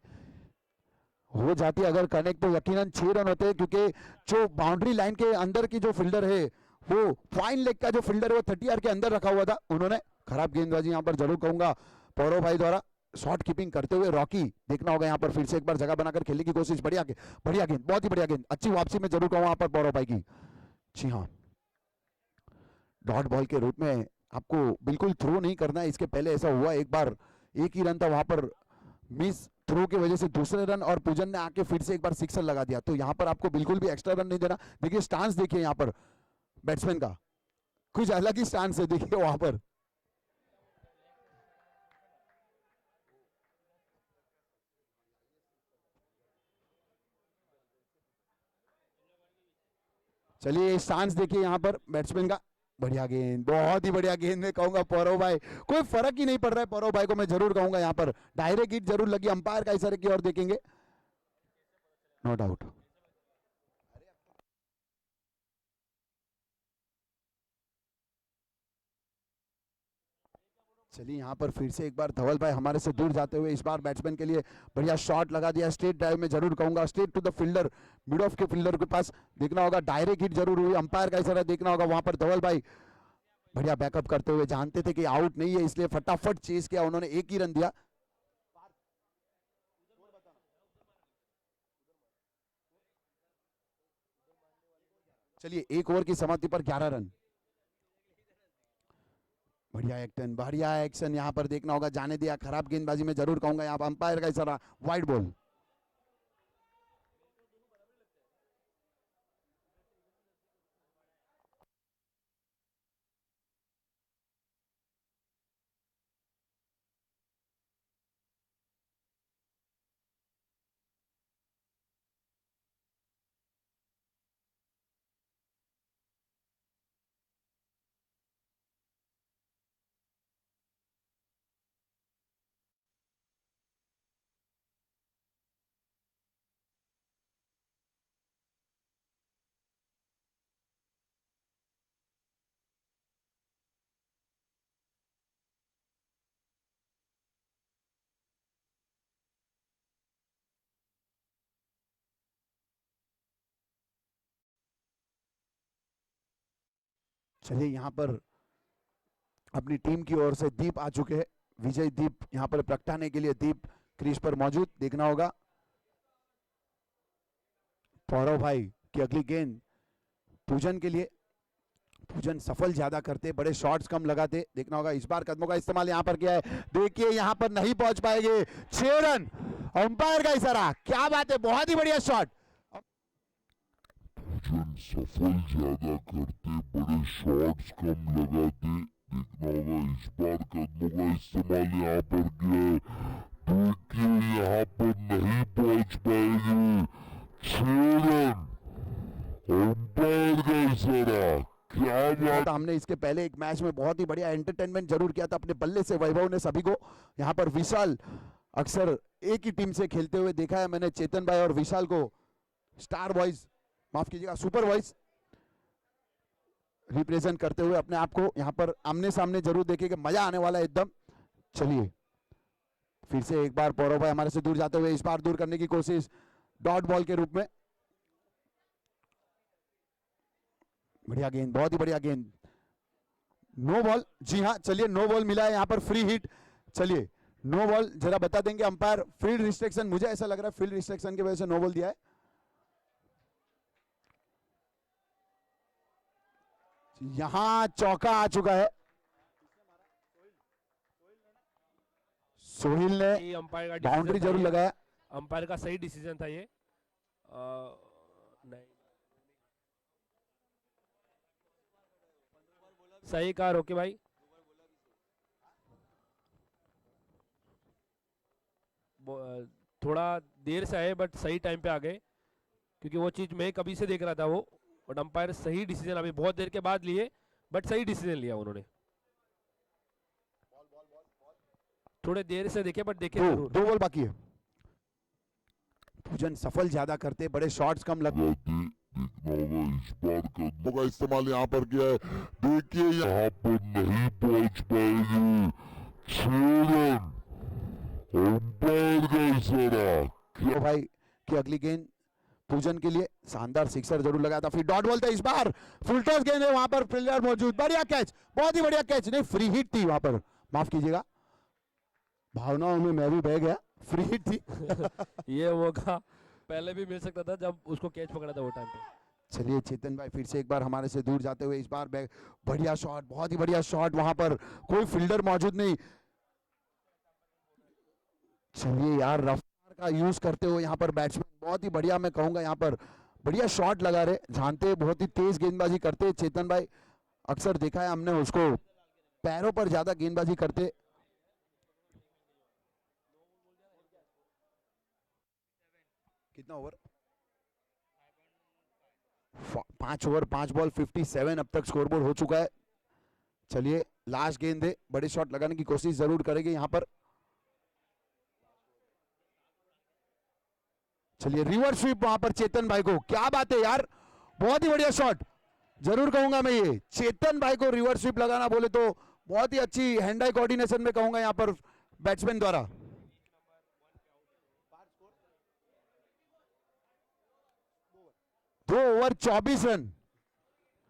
हो जाती अगर कनेक्ट तो यकीनन 6 रन होते, क्योंकि जो बाउंड्री लाइन के अंदर की जो फील्डर है, वो फाइन लेग का जो फील्डर है वो 30 यार्ड के अंदर रखा हुआ था। उन्होंने खराब गेंदबाजी यहाँ पर जरूर कहूंगा पौरव भाई द्वारा, शॉट कीपिंग करते हुए रॉकी। देखना होगा यहाँ पर फिर से एक बार जगह बनाकर खेलने की कोशिश। बढ़िया गेंद, बहुत ही बढ़िया गेंद, अच्छी वापसी में जरूर कहूँ यहाँ पर पौरव भाई की। जी हाँ, डॉट बॉल के रूप में आपको बिल्कुल थ्रो नहीं करना है। इसके पहले ऐसा हुआ एक बार, एक ही रन था वहां पर, मिस थ्रो की वजह से दूसरे रन, और पूजन ने आके फिर से एक बार सिक्सर लगा दिया। तो यहाँ पर आपको बिल्कुल भी एक्स्ट्रा रन नहीं देना। देखिए स्टांस देखिए यहाँ पर बैट्समैन का, कुछ अलग ही स्टांस है, देखिए वहां पर। चलिए स्टांस देखिए यहाँ पर बैट्समैन का। बढ़िया गेंद, बहुत ही बढ़िया गेंद, मैं कहूंगा पौरव भाई, कोई फर्क ही नहीं पड़ रहा है पौरव भाई को, मैं जरूर कहूंगा यहाँ पर डायरेक्ट हिट जरूर लगी। अंपायर का इशारे की ओर देखेंगे, नो डाउट। चलिए यहाँ पर फिर से एक बार धवल भाई हमारे से दूर जाते हुए इस बार बैट्समैन के लिए बढ़िया शॉट लगा दिया, स्ट्रेट ड्राइव में जरूर कहूंगा, straight to the fielder, mid off के फील्डर के पास। देखना होगा डायरेक्ट हिट जरूर हुई, अंपायर का इशारा देखना होगा वहां पर। धवल भाई बढ़िया बैकअप करते हुए, जानते थे कि आउट नहीं है इसलिए फटाफट चेस किया उन्होंने, एक ही रन दिया। चलिए एक ओवर की समाप्ति पर 11 रन। बढ़िया एक्शन, बढ़िया एक्शन यहाँ पर देखना होगा, जाने दिया, खराब गेंदबाजी में जरूर कहूंगा यहाँ पर अंपायर का इशारा, वाइड बॉल। चलिए यहाँ पर अपनी टीम की ओर से दीप आ चुके हैं, विजय दीप यहाँ पर प्रगटाने के लिए दीप क्रीज पर मौजूद, देखना होगा। पौरव भाई की अगली गेंद पूजन के लिए, पूजन सफल ज्यादा करते, बड़े शॉट्स कम लगाते, देखना होगा। इस बार कदमों का इस्तेमाल यहाँ पर किया है, देखिए यहाँ पर नहीं पहुंच पाएंगे, 6 रन, अंपायर का इशारा, क्या बात है, बहुत ही बढ़िया शॉट। पूजन सफल ज्यादा करते, बड़े शॉट्स कम लगाते, देखना होगा। इस बार कदमों का इस्तेमाल यहाँ पर किया है, देखिए यहाँ पर नहीं पहुंच पाएंगे, 6 रन, अंपायर का इशारा, क्या बात। हमने इसके पहले एक मैच में बहुत ही बढ़िया एंटरटेनमेंट जरूर किया था अपने बल्ले से, वैभव ने सभी को। यहाँ पर विशाल अक्सर एक ही टीम से खेलते हुए देखा है मैंने, चेतन भाई और विशाल को स्टार वॉइस, माफ कीजिएगा सुपर वॉइस रिप्रेजेंट करते हुए अपने आप को यहाँ पर आमने सामने जरूर देखेंगे, मजा आने वाला है एकदम। चलिए फिर से एक बार पौरव भाई हमारे से दूर जाते हुए इस बार दूर करने की कोशिश डॉट बॉल के रूप में, बढ़िया गेंद, बहुत ही बढ़िया गेंद, नो बॉल, जी हाँ चलिए नो बॉल मिला है यहाँ पर, फ्री हिट। चलिए नो बॉल जरा बता देंगे अंपायर, फील्ड रिस्ट्रिक्शन, मुझे ऐसा लग रहा है फील्ड रिस्ट्रिक्शन की वजह से नो बॉल दिया है। यहां चौका आ चुका है, सोहिल ने अंपायर का बाउंड्री जरूर लगाया, अंपायर का सही डिसीजन था ये। नहीं सही कहा रोके भाई, थोड़ा देर से आए बट सही टाइम पे आ गए, क्योंकि वो चीज मैं कभी से देख रहा था वो, और अंपायर सही डिसीजन अभी बहुत देर के बाद लिए, बट सही डिसीजन लिया उन्होंने। थोड़े देर से देखे बट देखे जरूर। 2 बॉल बाकी है, पूजन सफल ज्यादा करते, बड़े शॉट्स कम लगते, देखना होगा। इस बार कदमों का इस्तेमाल यहाँ पर किया है, देखिए यहाँ पर नहीं पहुंच पाएंगे, 6 रन, अंपायर का इशारा, क्या भाई की अगली गेंद पूजन के लिए शानदार सिक्सर जरूर लगाया था, फिर डॉट बॉल था, इस बार फुल टॉस गेंद है, वहां पर फील्डर मौजूद, बढ़िया कैच, बहुत ही बढ़िया कैच, नहीं फ्री हिट थी वहां पर, माफ कीजिएगा भावनाओं में मैं भी बह गया, फ्री हिट थी। ये मौका पहले भी मिल सकता था जब उसको कैच पकड़ा था वो टाइम पे। चलिए चेतन भाई फिर से एक बार हमारे से दूर जाते हुए, इस बार बढ़िया शॉट, बहुत ही बढ़िया शॉट, वहां पर कोई फील्डर मौजूद नहीं। चलिए यार रफ्तार का यूज करते हुए यहाँ पर बैट्समैन बहुत ही बढ़िया, मैं कहूंगा यहाँ पर बढ़िया शॉट लगा रहे, जानते बहुत ही तेज गेंदबाजी करते चेतन भाई, अक्सर देखा है हमने उसको पैरों पर ज्यादा गेंदबाजी करते। कितना ओवर, 5 ओवर 5 बॉल 57 अब तक स्कोरबोर्ड हो चुका है। चलिए लास्ट गेंद है, बड़े शॉट लगाने की कोशिश जरूर करेंगे यहाँ पर। चलिए रिवर्स स्वीप वहां पर चेतन भाई को, क्या बात है यार, बहुत ही बढ़िया शॉट, जरूर कहूंगा मैं ये चेतन भाई को रिवर्स स्वीप लगाना बोले तो बहुत ही अच्छी हैंड आई कोऑर्डिनेशन में कहूंगा यहाँ पर बैट्समैन द्वारा। 2 over 24 run,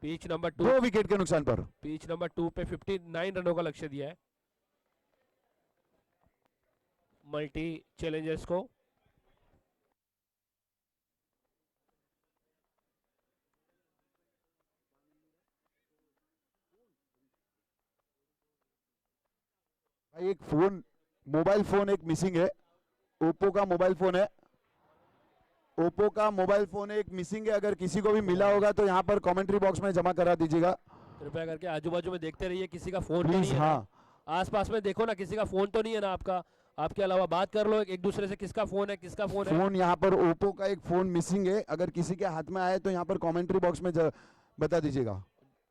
pitch number 2, 2 wicket के नुकसान पर। पिच नंबर 2 पे 59 रनों का लक्ष्य दिया है मल्टी चैलेंजर्स को। भाई एक फोन, मोबाइल फोन एक मिसिंग है, ओप्पो का मोबाइल फोन है, ओप्पो का मोबाइल फोन एक मिसिंग है, अगर किसी को भी मिला होगा तो यहाँ पर कमेंट्री बॉक्स में जमा करा दीजिएगा कृपया करके। आजू बाजू में देखते रहिए, किसी का फोन तो प्लीज। नहीं है हाँ ना? आसपास में देखो ना, किसी का फोन तो नहीं है ना आपका, आपके अलावा बात कर लो एक दूसरे से, किसका फोन है किसका फोन है। फोन यहाँ पर ओप्पो का एक फोन मिसिंग है, अगर किसी के हाथ में आए तो यहाँ पर कमेंट्री बॉक्स में बता दीजिएगा।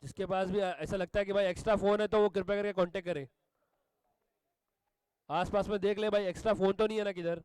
जिसके पास भी ऐसा लगता है कि भाई एक्स्ट्रा फोन है तो वो कृपया करके कांटेक्ट करे। आसपास में देख ले भाई, एक्स्ट्रा फोन तो नहीं है ना किधर।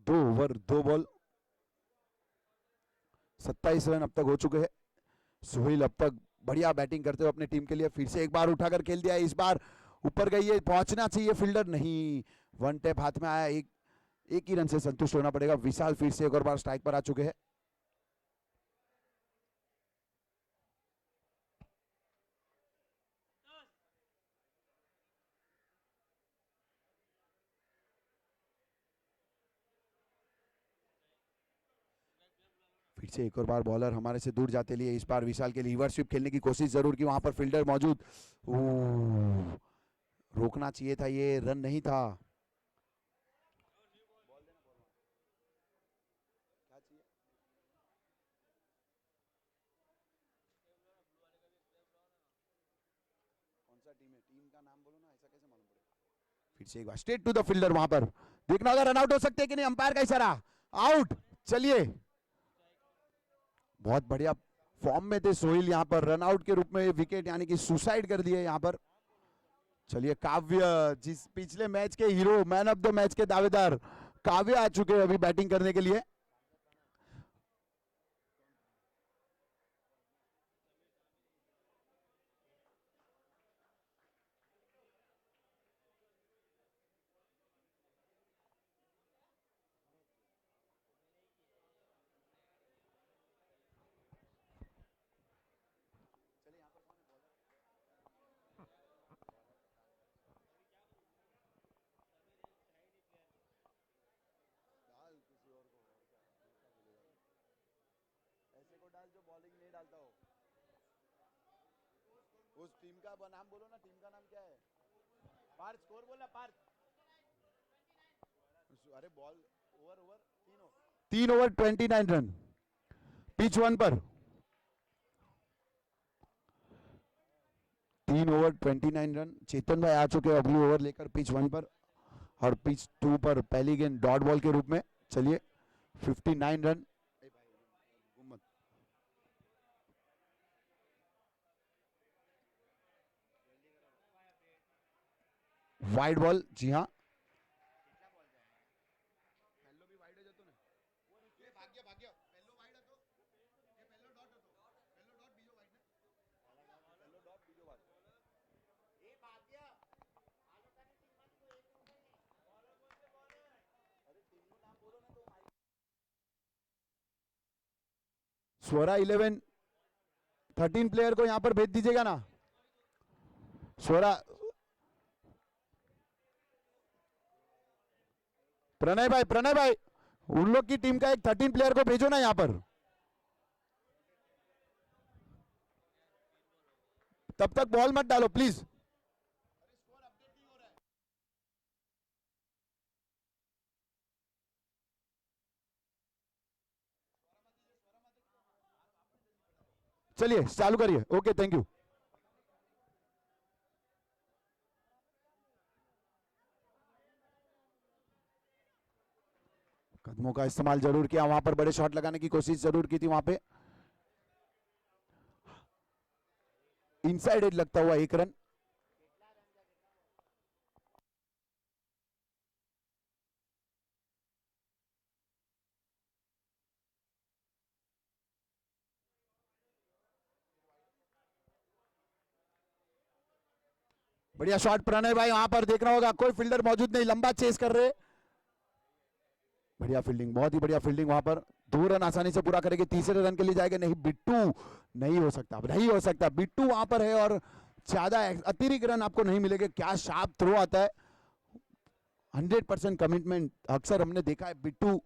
2 ओवर 2 बॉल, 27 रन अब तक हो चुके हैं। सोहेल अब तक बढ़िया बैटिंग करते हुए अपनी टीम के लिए फिर से एक बार उठाकर खेल दिया है। इस बार ऊपर गई है, पहुंचना चाहिए फील्डर, नहीं, वन टैप हाथ में आया। एक ही रन से संतुष्ट होना पड़ेगा। विशाल फिर से एक और बार स्ट्राइक पर आ चुके हैं। फिर से एक और बार बॉलर हमारे से दूर जाते लिए इस बार विशाल के लिए रिवर्स स्वीप खेलने की कोशिश जरूर की, वहां पर फील्डर मौजूद, रोकना चाहिए था, ये रन नहीं था। टीम का नाम बोलो ना, ऐसा कैसे मालूम पड़ेगा। फिर से एक बार स्ट्रेट टू द फील्डर, वहां पर देखना अगर रन आउट हो सकते हैं कि नहीं, अंपायर का इशारा, आउट। चलिए, बहुत बढ़िया फॉर्म में थे सोहेल, यहां पर रन आउट के रूप में विकेट यानी कि सुसाइड कर दिए यहां पर। चलिए, काव्य, जिस पिछले मैच के hero, man of the match के दावेदार काव्य आ चुके हैं अभी बैटिंग करने के लिए। ऐसे को डाल जो बॉलिंग नहीं डालता हो। उस टीम का नाम बोलो ना, टीम का नाम क्या है? पार्थ, स्कोर बोलना पार्थ। अरे ball over 3 over 29 run pitch 1 पर। 3 ओवर 29 रन। चेतन भाई आ चुके हैं अगली ओवर लेकर पिच 1 पर, और पिच 2 पर पहली गेंद डॉट बॉल के रूप में। चलिए, 59 रन। वाइड बॉल, जी हाँ, स्वरा 11 13 प्लेयर को यहां पर भेज दीजिएगा ना। स्वरा, प्रणय भाई उन लोग की टीम का एक 13 प्लेयर को भेजो ना यहां पर। तब तक बॉल मत डालो प्लीज। चलिए चालू करिए। Okay, thank you. कदमों का इस्तेमाल जरूर किया, वहां पर बड़े शॉट लगाने की कोशिश जरूर की थी, वहां पे इनसाइड एज लगता हुआ 1 रन। बढ़िया शॉट प्रणय भाई, वहां पर देखना होगा कोई फील्डर मौजूद नहीं, लंबा चेस कर रहे। बढ़िया फील्डिंग, बहुत ही बढ़िया फील्डिंग, वहां पर 2 रन आसानी से पूरा करेंगे। तीसरे रन के लिए जाएगा, नहीं बिट्टू, नहीं हो सकता, बिट्टू वहां पर है और ज्यादा अतिरिक्त रन आपको नहीं मिलेंगे। क्या शार्प थ्रो आता है, 100% कमिटमेंट अक्सर हमने देखा है बिट्टू।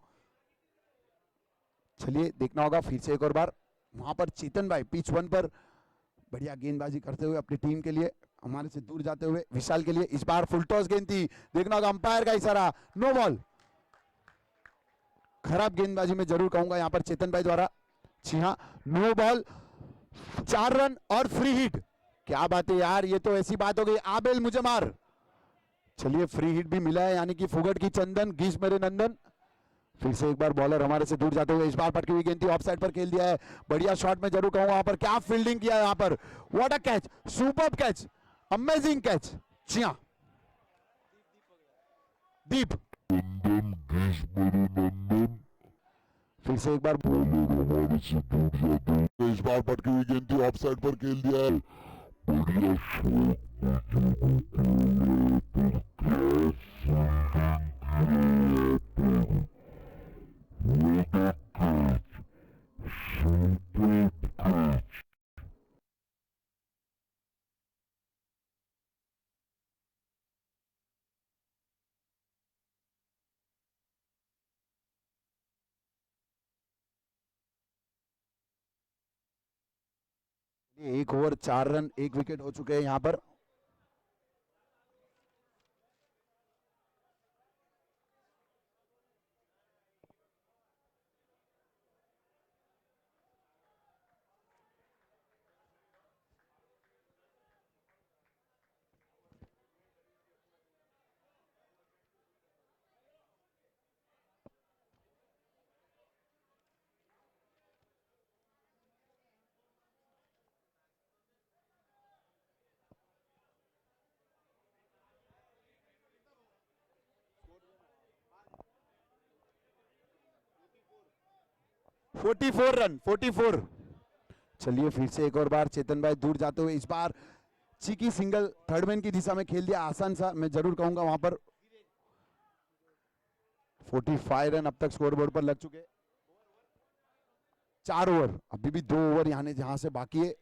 चलिए, देखना होगा फिर से एक और बार, वहां पर चेतन भाई पिच 1 पर बढ़िया गेंदबाजी करते हुए अपनी टीम के लिए, हमारे से दूर जाते हुए विशाल के लिए। इस बार फुल टॉस गेंद थी, देखना होगा अंपायर का इशारा, नो बॉल। खराब गेंदबाजी में जरूर कहूंगा यहां पर चेतन भाई द्वारा। जी हाँ, नो बॉल, 4 रन और फ्री हिट। क्या बात है यार, ये तो ऐसी बात हो गई, आबेल मुझे मार। चलिए, फ्री हिट भी मिला है, यानी कि फुगट की चंदन, घिस मेरे नंदन। फिर से एक बार बॉलर हमारे से दूर जाते हुए, इस बार पटकी हुई गेंद थी, ऑफ साइड पर खेल दिया है। बढ़िया शॉट में जरूर कहूंगा, वहां पर क्या फील्डिंग किया है, यहाँ पर what a catch, superb catch, amazing catch. जी हाँ, दीप London आशीष मधुनंदन फिर से एक बार बॉलर हमारे से दूर जाते हुए इस बार पटकी हुई गेंद थी, ऑफ साइड पर खेल दिया है। बढ़िया शॉट एक ओवर 4 रन 1 विकेट हो चुके हैं यहाँ पर। फोर्टी 44। चलिए फिर से एक और बार चेतन भाई दूर जाते हुए इस बार चीकी सिंगल थर्ड मैन की दिशा में खेल दिया, आसान सा मैं जरूर कहूंगा वहां पर। 45 रन अब तक स्कोर बोर्ड पर लग चुके। 4 ओवर, अभी भी 2 ओवर जहां से बाकी है।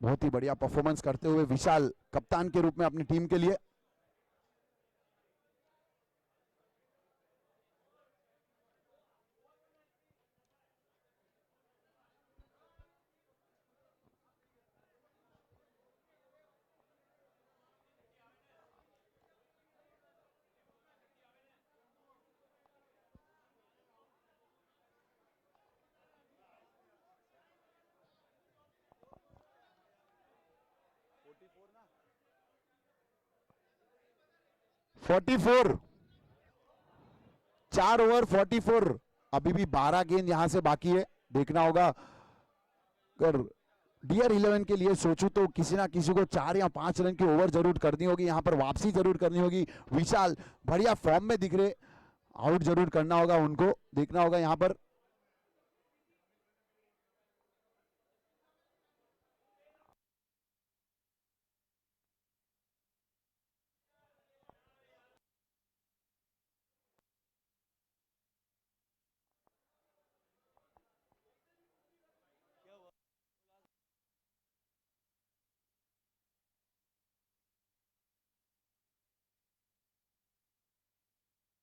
बहुत ही बढ़िया परफॉर्मेंस करते हुए विशाल कप्तान के रूप में अपनी टीम के लिए। फोर्टी 4 ओवर 44, अभी भी 12 गेंद यहां से बाकी है। देखना होगा, अगर डियर 11 के लिए सोचूं तो किसी ना किसी को 4 या 5 रन की ओवर जरूर करनी होगी, यहां पर वापसी जरूर करनी होगी। विशाल बढ़िया फॉर्म में दिख रहे, आउट जरूर करना होगा उनको। देखना होगा यहां पर।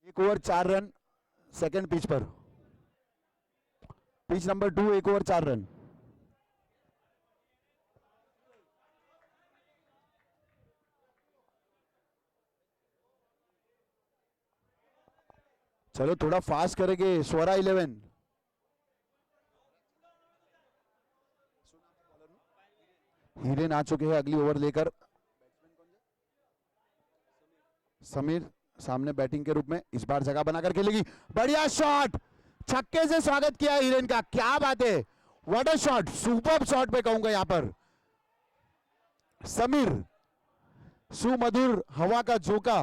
एक ओवर 4 रन सेकंड पिच पर, पिच नंबर 2, 1 ओवर 4 रन। चलो थोड़ा फास्ट करेंगे स्वरा 11। हीरेन आ चुके हैं अगली ओवर लेकर। समीर सामने बैटिंग के रूप में इस बार जगह बनाकर खेलेगी। बढ़िया शॉट, छक्के से स्वागत किया हीरेन का, क्या बात है, what a shot, super shot पे कहूंगा यहां पर। समीर सुमधुर हवा का झोंका।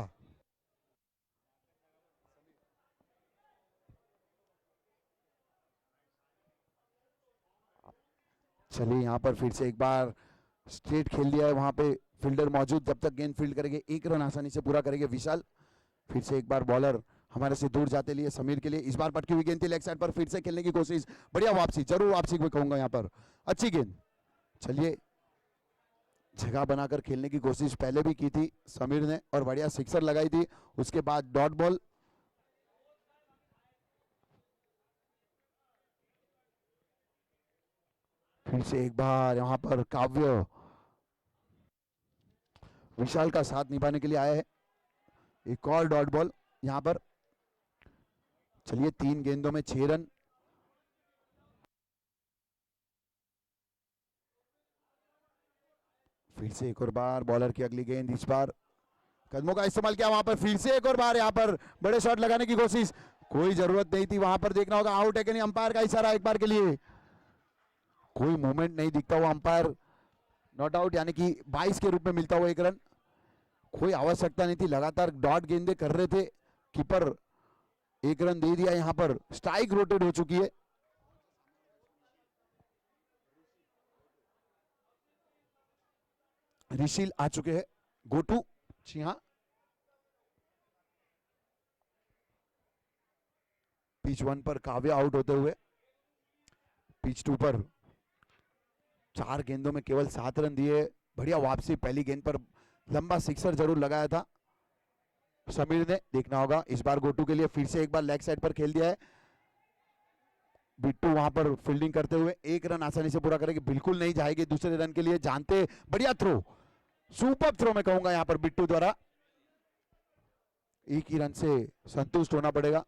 चलिए यहां पर फिर से एक बार स्ट्रेट खेल दिया है, वहां पे फील्डर मौजूद, जब तक गेंद फील्ड करेंगे 1 रन आसानी से पूरा करेंगे विशाल। फिर से एक बार बॉलर हमारे से दूर जाते लिए समीर के लिए, इस बार पटकी हुई गेंद थी लेग साइड पर, फिर से खेलने की कोशिश, बढ़िया वापसी, जरूर वापसी को कहूंगा यहां पर, अच्छी गेंद। चलिए जगह बनाकर खेलने की कोशिश पहले भी की थी समीर ने और बढ़िया सिक्सर लगाई थी, उसके बाद डॉट बॉल। फिर से एक बार यहां पर काव्य विशाल का साथ निभाने के लिए आया है, एक और डॉट बॉल यहां पर। चलिए 3 गेंदों में 6 रन। फिर से एक और बार बॉलर की अगली गेंद, इस बार कदमों का इस्तेमाल किया, वहां पर फिर से एक और बार यहां पर बड़े शॉट लगाने की कोशिश, कोई जरूरत नहीं थी वहां पर। देखना होगा आउट है कि नहीं, अंपायर का इशारा एक बार के लिए, कोई मूवमेंट नहीं दिखता हुआ अंपायर, नॉट आउट, यानी कि 22 के रूप में मिलता हुआ 1 रन। कोई आवश्यकता नहीं थी, लगातार डॉट गेंदे कर रहे थे कीपर एक रन दे दिया, यहां पर स्ट्राइक रोटेट हो चुकी है। ऋषिल आ चुके हैं, गो टू। जी हाँ, पिच 1 पर काव्या आउट होते हुए, पिच 2 पर 4 गेंदों में केवल 7 रन दिए। बढ़िया वापसी, पहली गेंद पर लंबा सिक्सर जरूर लगाया था समीर ने, देखना होगा इस बार गोटू के लिए फिर से एक बार लेग साइड पर खेल दिया है। बिट्टू वहां पर फील्डिंग करते हुए 1 रन आसानी से पूरा करेगी, बिल्कुल नहीं जाएगी दूसरे रन के लिए, जानते। बढ़िया थ्रो, सुपर थ्रो मैं कहूंगा यहां पर बिट्टू द्वारा। एक ही रन से संतुष्ट होना पड़ेगा।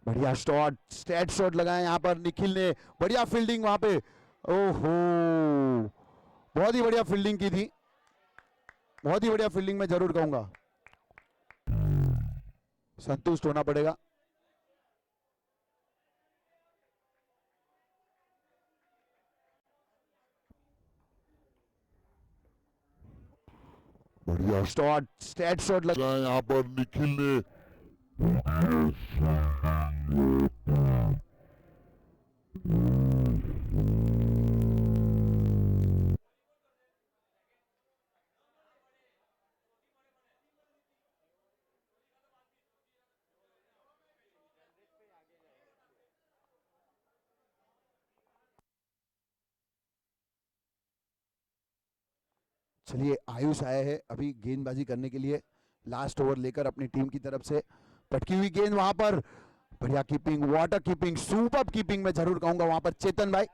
बढ़िया शॉट, स्ट्रेट शॉट लगाया यहां पर निखिल ने, बढ़िया फील्डिंग वहां पे। ओहो, बहुत ही बढ़िया फील्डिंग की थी, बहुत ही बढ़िया फील्डिंग मैं जरूर कहूंगा, संतुष्ट होना पड़ेगा। बढ़िया शॉट, स्ट्रेट शॉट लगा यहाँ पर निखिल ने चलिए आयुष आया है अभी गेंदबाजी करने के लिए, लास्ट ओवर लेकर अपनी टीम की तरफ से। पटकी हुई गेंद वहां पर, बढ़िया keeping, water keeping, super keeping मैं जरूर कहूंगा वहां पर चेतन भाई,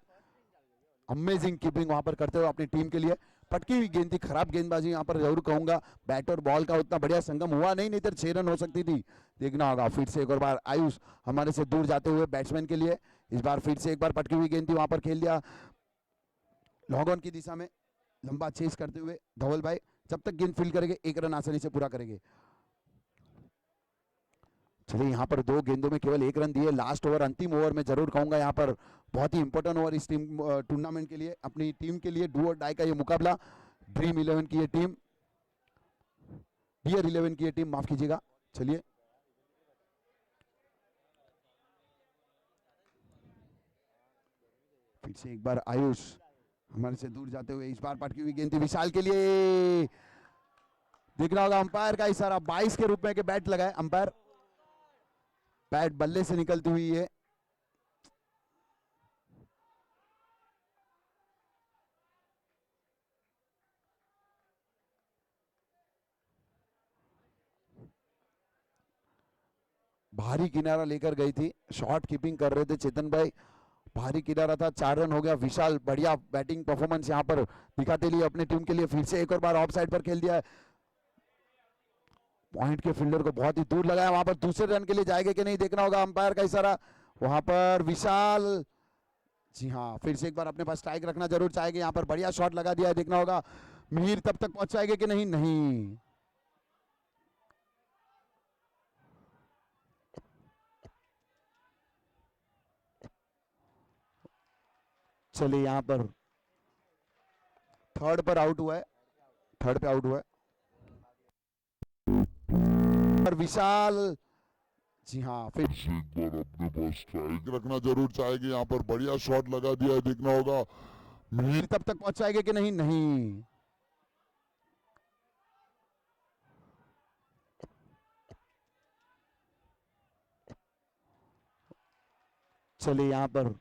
अमेजिंग कीपिंग वहां पर करते हुए अपनी टीम के लिए। पटकी हुई गेंद थी, खराब गेंदबाजी यहां पर जरूर कहूंगा, बैट और बॉल का उतना बढ़िया संगम हुआ नहीं तो 6 रन हो सकती थी। देखना होगा फिर से एक और बार आयुष हमारे से दूर जाते हुए बैट्समैन के लिए, इस बार फिर से एक बार पटकी हुई गेंद थी, वहां पर खेल दिया लॉन्ग ऑन की दिशा में, लंबा चेस करते हुए धवल भाई, जब तक गेंद फील्ड करेंगे 1 रन आसानी से पूरा करेंगे। चलिए यहाँ पर 2 गेंदों में केवल 1 रन दिए, लास्ट ओवर, अंतिम ओवर में जरूर कहूंगा यहाँ पर बहुत ही इंपॉर्टेंट ओवर इस टीम टूर्नामेंट के लिए, अपनी टीम के लिए, डू और डाई का ये मुकाबला। ड्रीम 11 की ये टीम, डियर 11 की ये टीम, माफ कीजिएगा। चलिए फिर से एक बार आयुष हमारे से दूर जाते हुए, इस बार पटकी हुई गेंद थी विशाल के लिए, देखना होगा अंपायर का इशारा 22 के रूप में के बैट लगाए अंपायर, बैट बल्ले से निकलती हुई है। भारी किनारा लेकर गई थी, शॉर्ट कीपिंग कर रहे थे चेतन भाई, भारी किनारा था, 4 रन हो गया। विशाल बढ़िया बैटिंग परफॉर्मेंस यहां पर दिखाते लिए अपने टीम के लिए, फिर से एक और बार ऑफ साइड पर खेल दिया है, पॉइंट के फील्डर को बहुत ही दूर लगाया, वहां पर दूसरे रन के लिए जाएगा कि नहीं, देखना होगा अंपायर का इशारा वहां पर विशाल। जी हाँ, फिर से एक बार अपने पास स्ट्राइक रखना जरूर चाहेंगे, यहाँ पर बढ़िया शॉट लगा दिया है, देखना होगा मिहिर तब तक पहुंचाएंगे कि नहीं, नहीं। चलिए यहाँ पर थर्ड पर आउट हुआ है, थर्ड पे आउट हुआ है और विशाल। जी हाँ, फिर एक बार अपने पास स्ट्राइक रखना जरूर चाहेंगे, यहाँ पर बढ़िया शॉट लगा दिया है, देखना होगा मिहिर तब तक पहुंचाएंगे कि नहीं, नहीं। चलिए यहाँ पर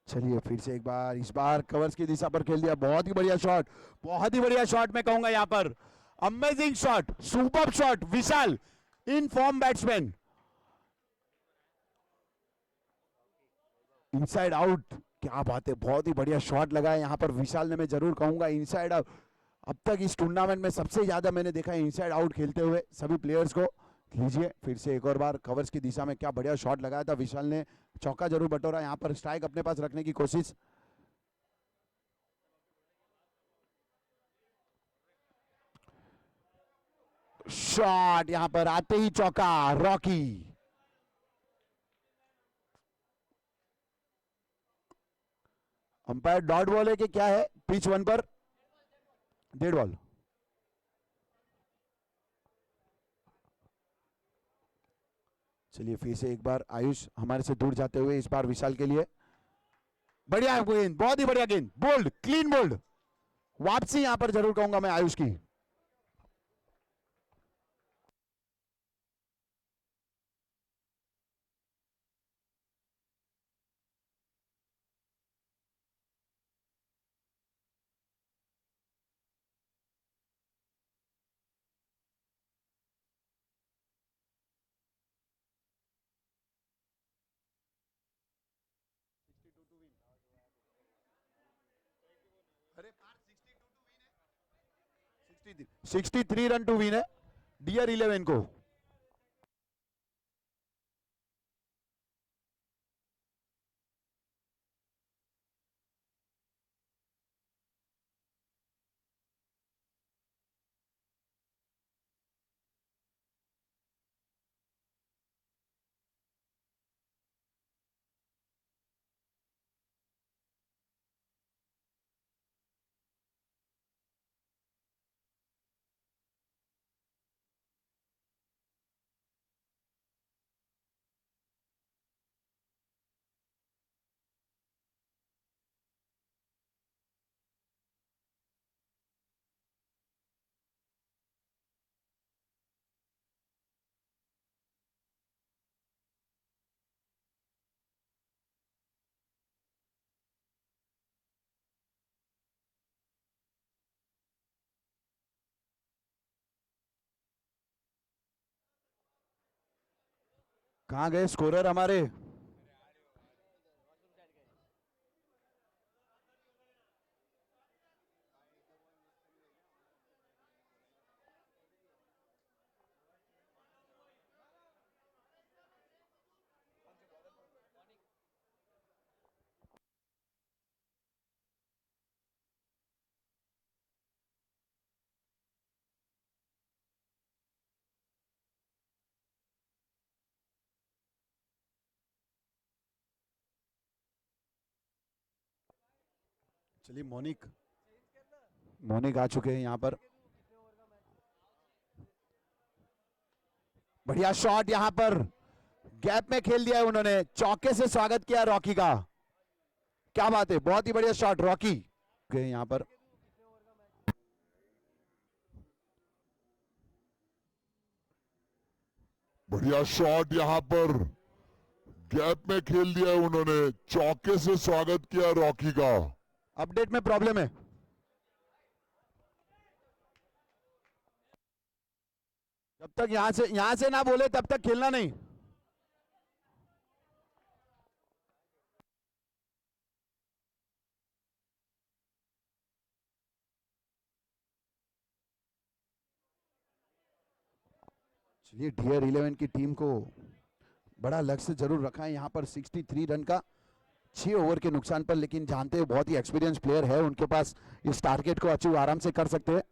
चलिए फिर से एक बार, इस बार कवर्स की दिशा पर खेल दिया, बहुत ही बढ़िया शॉट, बहुत ही बढ़िया शॉट मैं कहूंगा यहाँ पर, amazing shot, super shot, Vishal in form batsman, inside out, क्या बात है, बहुत ही बढ़िया शॉट लगाया यहाँ पर विशाल ने, मैं जरूर कहूंगा इनसाइड आउट। अब तक इस टूर्नामेंट में सबसे ज्यादा मैंने देखा है इनसाइड आउट खेलते हुए सभी प्लेयर्स को। लीजिए फिर से एक और बार कवर्स की दिशा में, क्या बढ़िया शॉट लगाया था विशाल ने, चौका जरूर बटोरा, यहाँ पर स्ट्राइक अपने पास रखने की कोशिश। शॉट यहाँ पर आते ही चौका, रॉकी अंपायर डॉट बॉल है कि क्या है? पिच 1 पर डेड बॉल। चलिए फिर से एक बार आयुष हमारे से दूर जाते हुए, इस बार विशाल के लिए बढ़िया गेंद, बहुत ही बढ़िया गेंद, बोल्ड, क्लीन बोल्ड। वापसी यहां पर जरूर कहूंगा मैं आयुष की। अरे 63 रन टू विन है डियर 11 को। कहां गए स्कोरर हमारे? चलिए मोनिक आ चुके हैं यहां पर। बढ़िया शॉट, यहां पर गैप में खेल दिया है उन्होंने, चौके से स्वागत किया रॉकी का। क्या बात है, बहुत ही बढ़िया शॉट रॉकी गए यहां पर। बढ़िया शॉट, यहां पर गैप में खेल दिया है उन्होंने, चौके से स्वागत किया रॉकी का। अपडेट में प्रॉब्लम है। जब तक यहां से ना बोले तब तक खेलना नहीं। चलिए डियर 11 की टीम को बड़ा लक्ष्य जरूर रखा है यहां पर 63 रन का 6 ओवर के नुकसान पर, लेकिन जानते हैं बहुत ही एक्सपीरियंस प्लेयर है उनके पास, इस टारगेट को अचीव आराम से कर सकते हैं।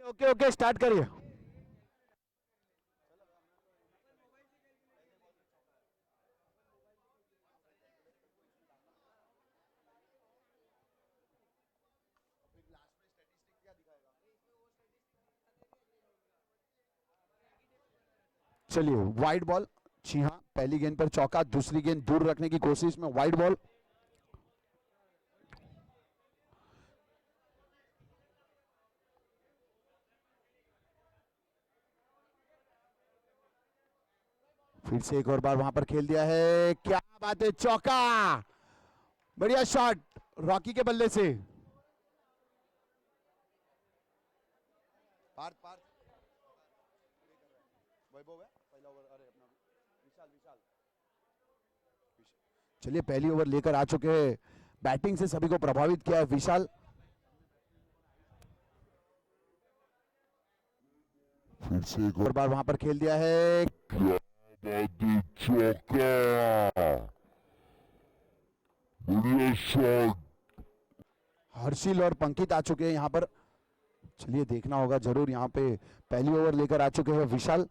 ओके ओके स्टार्ट करिए। चलिए वाइड बॉल, जी हाँ, पहली गेंद पर चौका, दूसरी गेंद दूर रखने की कोशिश में वाइड बॉल। फिर से एक और बार वहां पर खेल दिया है, क्या बात है, चौका, बढ़िया शॉट रॉकी के बल्ले से। पार्थ वैभव है पहला ओवर, अरे अपना विशाल विशाल। चलिए पहली ओवर लेकर आ चुके हैं, बैटिंग से सभी को प्रभावित किया है विशाल। फिर से एक और बार वहां पर खेल दिया है, चौका, बढ़िया शॉट। हर्षिल और पंकित आ चुके हैं यहाँ पर। चलिए देखना होगा जरूर, यहाँ पे पहली ओवर लेकर आ चुके हैं विशाल।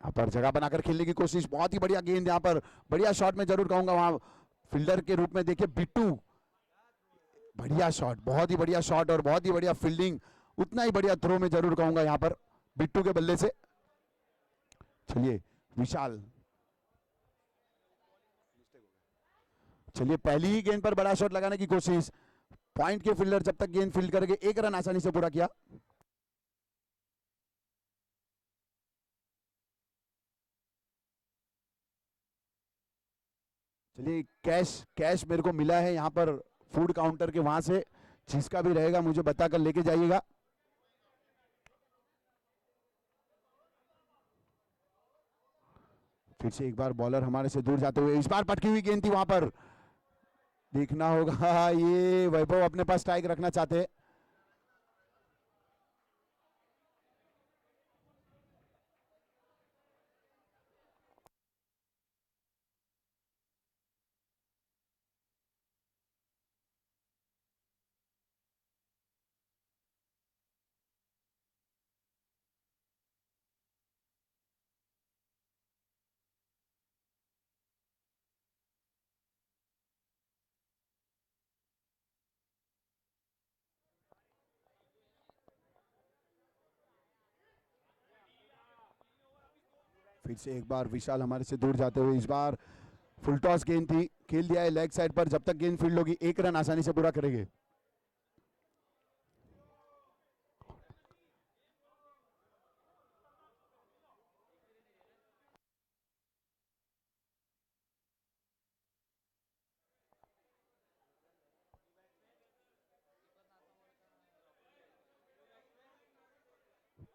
यहाँ पर जगह बनाकर खेलने की कोशिश, बहुत ही बढ़िया गेंद यहाँ पर, बढ़िया शॉट में जरूर कहूंगा वहां फील्डर के रूप में देखिए बिट्टू, बढ़िया शॉट, बहुत ही बढ़िया शॉट और बहुत ही बढ़िया फील्डिंग, उतना ही बढ़िया थ्रो में जरूर कहूंगा यहाँ पर बिट्टू के बल्ले से। चलिए विशाल, चलिए पहली ही गेंद पर बड़ा शॉट लगाने की कोशिश, पॉइंट के फील्डर जब तक गेंद फील्ड करके 1 रन आसानी से पूरा किया। चलिए कैश मेरे को मिला है यहाँ पर फूड काउंटर के वहां से, जिसका भी रहेगा मुझे बताकर लेके जाइएगा। फिर से एक बार बॉलर हमारे से दूर जाते हुए, इस बार पटकी हुई गेंद थी वहां पर, देखना होगा ये वैभव अपने पास स्ट्राइक रखना चाहते हैं। फिर से एक बार विशाल हमारे से दूर जाते हुए, इस बार फुल टॉस गेंद थी, खेल दिया है लेग साइड पर, जब तक गेंद फील्ड होगी 1 रन आसानी से पूरा करेंगे।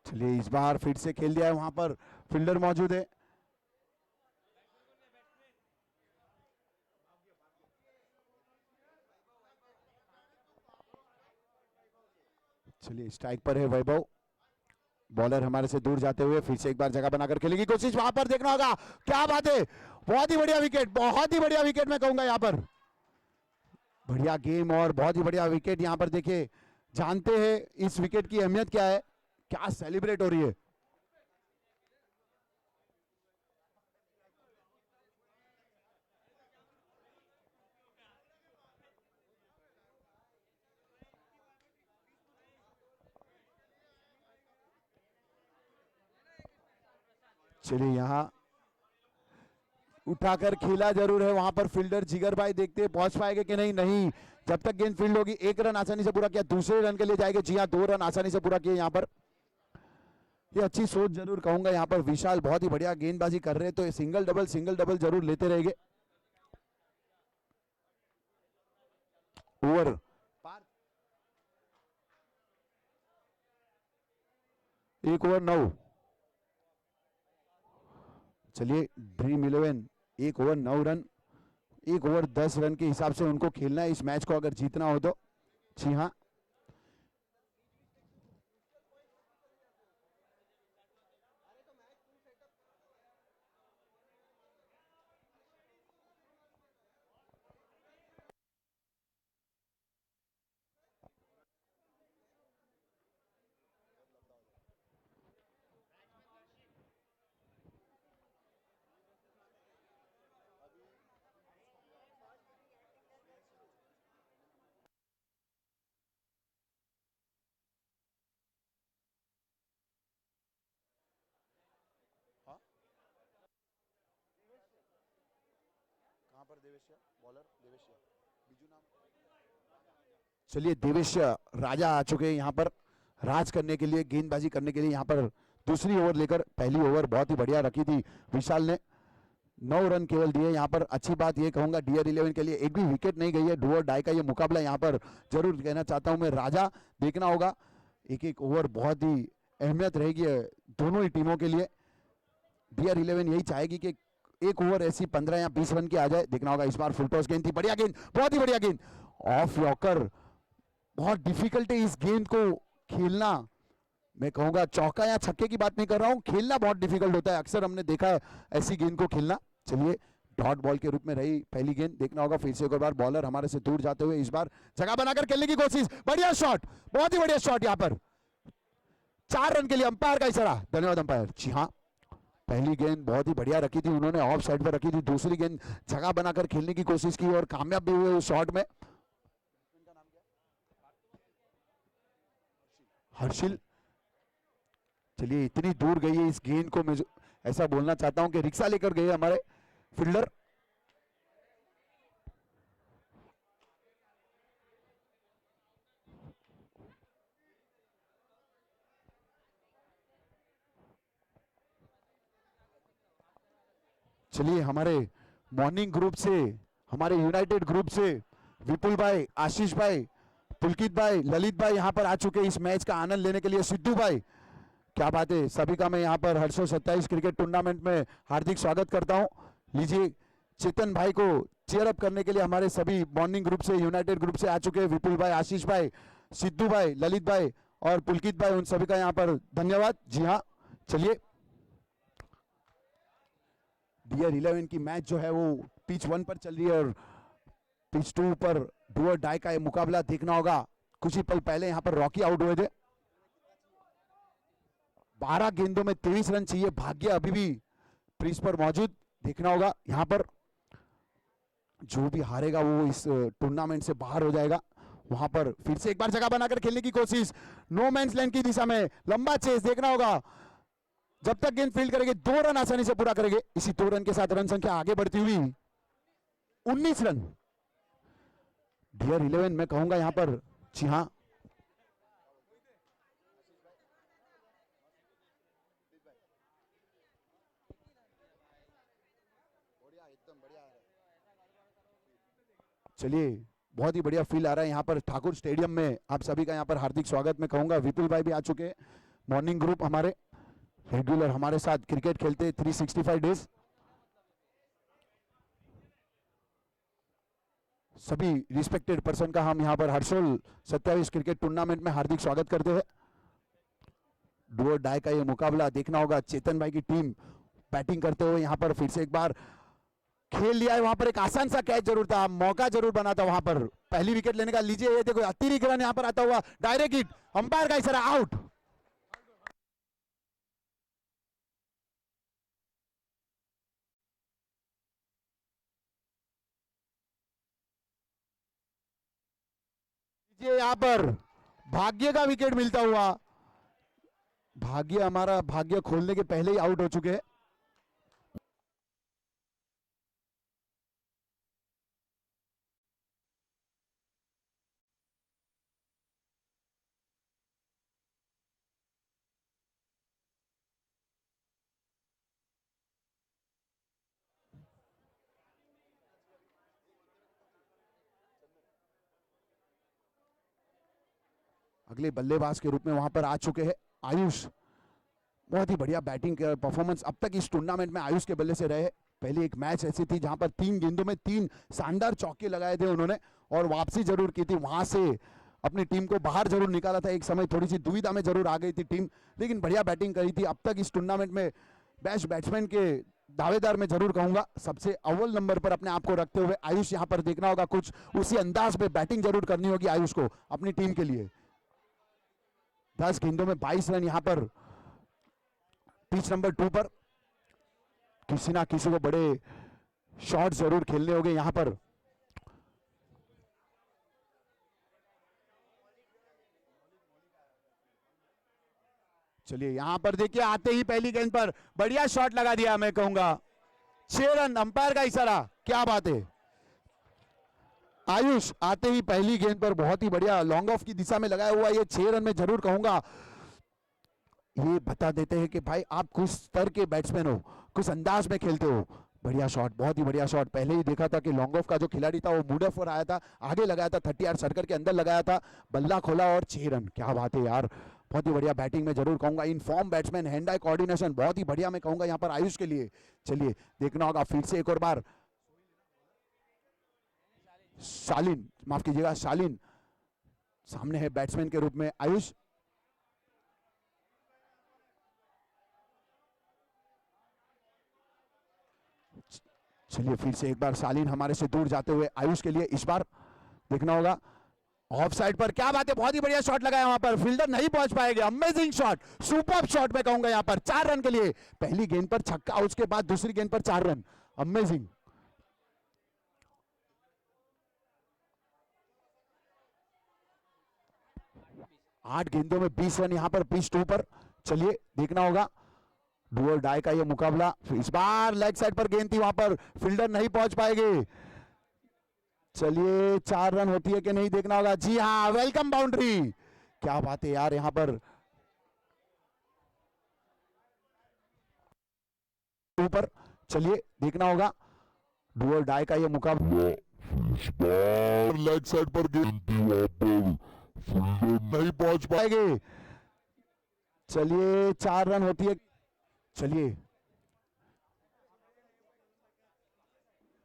चलिए इस बार फिर से खेल दिया है, वहां पर फील्डर मौजूद है। चलिए स्ट्राइक पर है वैभव, बॉलर हमारे से दूर जाते हुए, फिर से एक बार जगह बनाकर खेलने की कोशिश, वहां पर देखना होगा, क्या बात है, बहुत ही बढ़िया विकेट, बहुत ही बढ़िया विकेट मैं कहूंगा यहाँ पर, बढ़िया गेम और बहुत ही बढ़िया विकेट। यहाँ पर देखिए, जानते हैं इस विकेट की अहमियत क्या है, क्या सेलिब्रेट हो रही है। चलिए यहाँ उठाकर खेला जरूर है, वहां पर फील्डर जिगर भाई देखते हैं पहुंच पाएंगे कि नहीं, नहीं, जब तक गेंद फील्ड होगी 1 रन आसानी से पूरा किया, दूसरे रन के लिए जाएंगे, जी हाँ 2 रन आसानी से पूरा किए यहाँ पर। ये अच्छी सोच जरूर कहूंगा यहाँ पर, विशाल बहुत ही बढ़िया गेंदबाजी कर रहे हैं, तो ये सिंगल डबल जरूर लेते रहेंगे। ओवर पार, 1 ओवर 9। चलिए dream 11 1 over 9 run, 1 over 10 run के हिसाब से उनको खेलना है इस मैच को, अगर जीतना हो तो। जी हाँ, कहां पर देवेश बॉलर, देवेश बीजू नाम। चलिए देवेश राजा आ चुके हैं यहाँ पर राज करने के लिए, गेंदबाजी करने के लिए। यहाँ पर दूसरी ओवर लेकर, पहली ओवर बहुत ही बढ़िया रखी थी विशाल ने, 9 रन केवल दिए। यहाँ पर अच्छी बात ये कहूंगा डीआर 11 के लिए एक भी विकेट नहीं गई है, डू और डाई का ये मुकाबला यहाँ पर जरूर कहना चाहता हूं मैं। राजा देखना होगा, एक एक ओवर बहुत ही अहमियत रहेगी दोनों ही टीमों के लिए। DR11 यही चाहेगी कि एक ओवर ऐसी 15 या 20 रन की आ जाए। देखना होगा इस बार फुल टॉस गेंद थी, बढ़िया गेंद, बहुत ही बढ़िया गेंद, ऑफ यॉर्कर। बहुत डिफिकल्ट है इस गेंद को खेलना। मैं कहूंगा चौका या छक्के की बात नहीं कर रहा हूं, खेलना बहुत डिफिकल्ट होता है। अक्सर हमने देखा है ऐसी गेंद को खेलना। चलिए डॉट बॉल के रूप में रही पहली गेंद। देखना होगा फिर से एक बार बॉलर हमारे से दूर जाते हुए इस बार जगह बनाकर खेलने की कोशिश, बढ़िया शॉट, बहुत ही बढ़िया शॉट। यहां पर 4 रन के लिए अंपायर का इशारा, धन्यवाद अंपायर। जी हाँ, पहली गेंद बहुत ही बढ़िया रखी थी उन्होंने, ऑफ साइड पर रखी थी। दूसरी गेंद जगह बनाकर खेलने की कोशिश की और कामयाब भी हुए उस शॉट में। हर्षिल, चलिए इतनी दूर गई है इस गेंद को, मैं ऐसा बोलना चाहता हूं कि रिक्शा लेकर गए हमारे फील्डर। चलिए हमारे मॉर्निंग ग्रुप से, हमारे यूनाइटेड ग्रुप से विपुल भाई, आशीष भाई, पुलकित भाई, ललित भाई यहाँ पर आ चुके इस मैच का आनंद लेने के लिए। सिद्धू भाई, क्या बात है, सभी का मैं यहाँ पर 827 क्रिकेट टूर्नामेंट में हार्दिक स्वागत करता हूँ। लीजिए चेतन भाई को चेयर अप करने के लिए हमारे सभी मॉर्निंग ग्रुप से, यूनाइटेड ग्रुप से आ चुके हैं विपुल भाई, आशीष भाई, सिद्धू भाई, ललित भाई और पुलकित भाई, उन सभी का यहाँ पर धन्यवाद। जी हाँ, चलिए DR11 की मैच जो है वो पिच 1 पर चल रही है और पिच 2 पर डू और डाई का ये मुकाबला देखना होगा। कुछ ही पल पहले यहाँ पर रॉकी आउट हुए थे। 12 गेंदों में 23 रन चाहिए, भाग्य अभी भी क्रीज पर मौजूद। देखना होगा यहाँ पर जो भी हारेगा वो इस टूर्नामेंट से बाहर हो जाएगा। वहां पर फिर से एक बार जगह बनाकर खेलने की कोशिश, नो मैंस लैंड की दिशा में लंबा चेस। देखना होगा जब तक गेंद फील्ड करेंगे 2 रन आसानी से पूरा करेंगे। इसी 2 रन के साथ रन संख्या आगे बढ़ती हुई 19 रन। DR11 मैं कहूंगा यहां पर, जी हां, चलिए बहुत ही बढ़िया फील आ रहा है यहाँ पर ठाकुर स्टेडियम में। आप सभी का यहाँ पर हार्दिक स्वागत। मैं कहूंगा विपुल भाई भी आ चुके हैं, मॉर्निंग ग्रुप हमारे रेगुलर हमारे साथ क्रिकेट खेलते 365 डेज। सभी रिस्पेक्टेड पर्सन का हम यहाँ पर हर्षोल 27 क्रिकेट टूर्नामेंट में हार्दिक स्वागत करते हैं। डू और डाई का ये मुकाबला देखना होगा। चेतन भाई की टीम बैटिंग करते हुए यहाँ पर फिर से एक बार खेल लिया है। वहां पर एक आसान सा कैच जरूर था, मौका जरूर बना था वहां पर पहली विकेट लेने का। लीजिए ये देखो अतिरिक्त रन यहाँ पर आता हुआ, डायरेक्ट हिट, अंपायर का इशारा, आउट। यहाँ पर भाग्य का विकेट मिलता हुआ, भाग्य हमारा भाग्य खोलने के पहले ही आउट हो चुके हैं। अगले बल्लेबाज के रूप में वहां पर आ चुके हैं आयुष। बहुत ही बढ़िया बैटिंग परफॉर्मेंस अब तक इस टूर्नामेंट में आयुष के बल्ले से रहे। पहले एक मैच ऐसी थी जहां पर 3 गेंदों में 3 शानदार चौके लगाए थे उन्होंने और वापसी जरूर की थी, वहां से अपनी टीम को बाहर जरूर निकाला था। एक समय थोड़ी सी दुविधा में जरूर आ गई थी टीम, लेकिन बढ़िया बैटिंग करी थी। अब तक इस टूर्नामेंट में बेस्ट बैट्समैन के दावेदार में जरूर कहूंगा, सबसे अव्वल नंबर पर अपने आप को रखते हुए आयुष। यहां पर देखना होगा कुछ उसी अंदाज में बैटिंग जरूर करनी होगी आयुष को अपनी टीम के लिए। 10 गेंदों में 22 रन यहां पर पिच नंबर 2 पर। किसी ना किसी को बड़े शॉट जरूर खेलने होंगे यहां पर। चलिए यहां पर देखिए आते ही पहली गेंद पर बढ़िया शॉट लगा दिया, मैं कहूंगा 6 रन, अंपायर का इशारा, क्या बात है। आयुष आते ही पहली गेंद पर बहुत ही बढ़िया लॉन्ग ऑफ की दिशा में लगाया हुआ, ये 6 रन में जरूर कहूंगा ये बता देते हैं कि भाई आप कुछ स्तर के बैट्समैन हो, कुछ अंदाज में खेलते हो। बढ़िया शॉट, बहुत ही बढ़िया शॉट। पहले ही देखा था कि लॉन्ग ऑफ का जो खिलाड़ी था वो मूड ऑफ पर आया था, आगे लगाया था, 30 यार्ड सर्कल के अंदर लगाया था, बल्ला खोला और 6 रन। क्या बात है यार, बहुत ही बढ़िया बैटिंग में जरूर कहूंगा in form batsman, hand eye coordination बहुत ही बढ़िया मैं कहूंगा यहाँ पर आयुष के लिए। चलिए देखना होगा फिर से एक और बार शालीन, माफ कीजिएगा शालीन सामने है बैट्समैन के रूप में आयुष। चलिए फिर से एक बार शालीन हमारे से दूर जाते हुए आयुष के लिए इस बार देखना होगा ऑफ साइड पर, क्या बात है, बहुत ही बढ़िया शॉट लगाया वहां पर, फील्डर नहीं पहुंच पाएंगे, अमेजिंग शॉट, सुपर्ब शॉट मैं कहूंगा यहां पर 4 रन के लिए, पहली गेंद पर छक्का, उसके बाद दूसरी गेंद पर 4 रन, अमेजिंग। आठ गेंदों में 20 रन यहां पर पिच 2 पर। चलिए देखना होगा डू और डाई का ये मुकाबला, इस बार लेग साइड पर गेंद थी वहां पर, फील्डर नहीं पहुंच पाएंगे। चलिए 4 रन होती है कि नहीं देखना होगा। जी हाँ, वेलकम बाउंड्री, क्या बात है यार यहाँ पर ऊपर। चलिए देखना होगा डू और डाई का ये मुकाबला, इस बार लेग साइड पर गेंद थी वहां पर, फील्डर नहीं पहुंच पाएंगे। चलिए 4 रन होती है। चलिए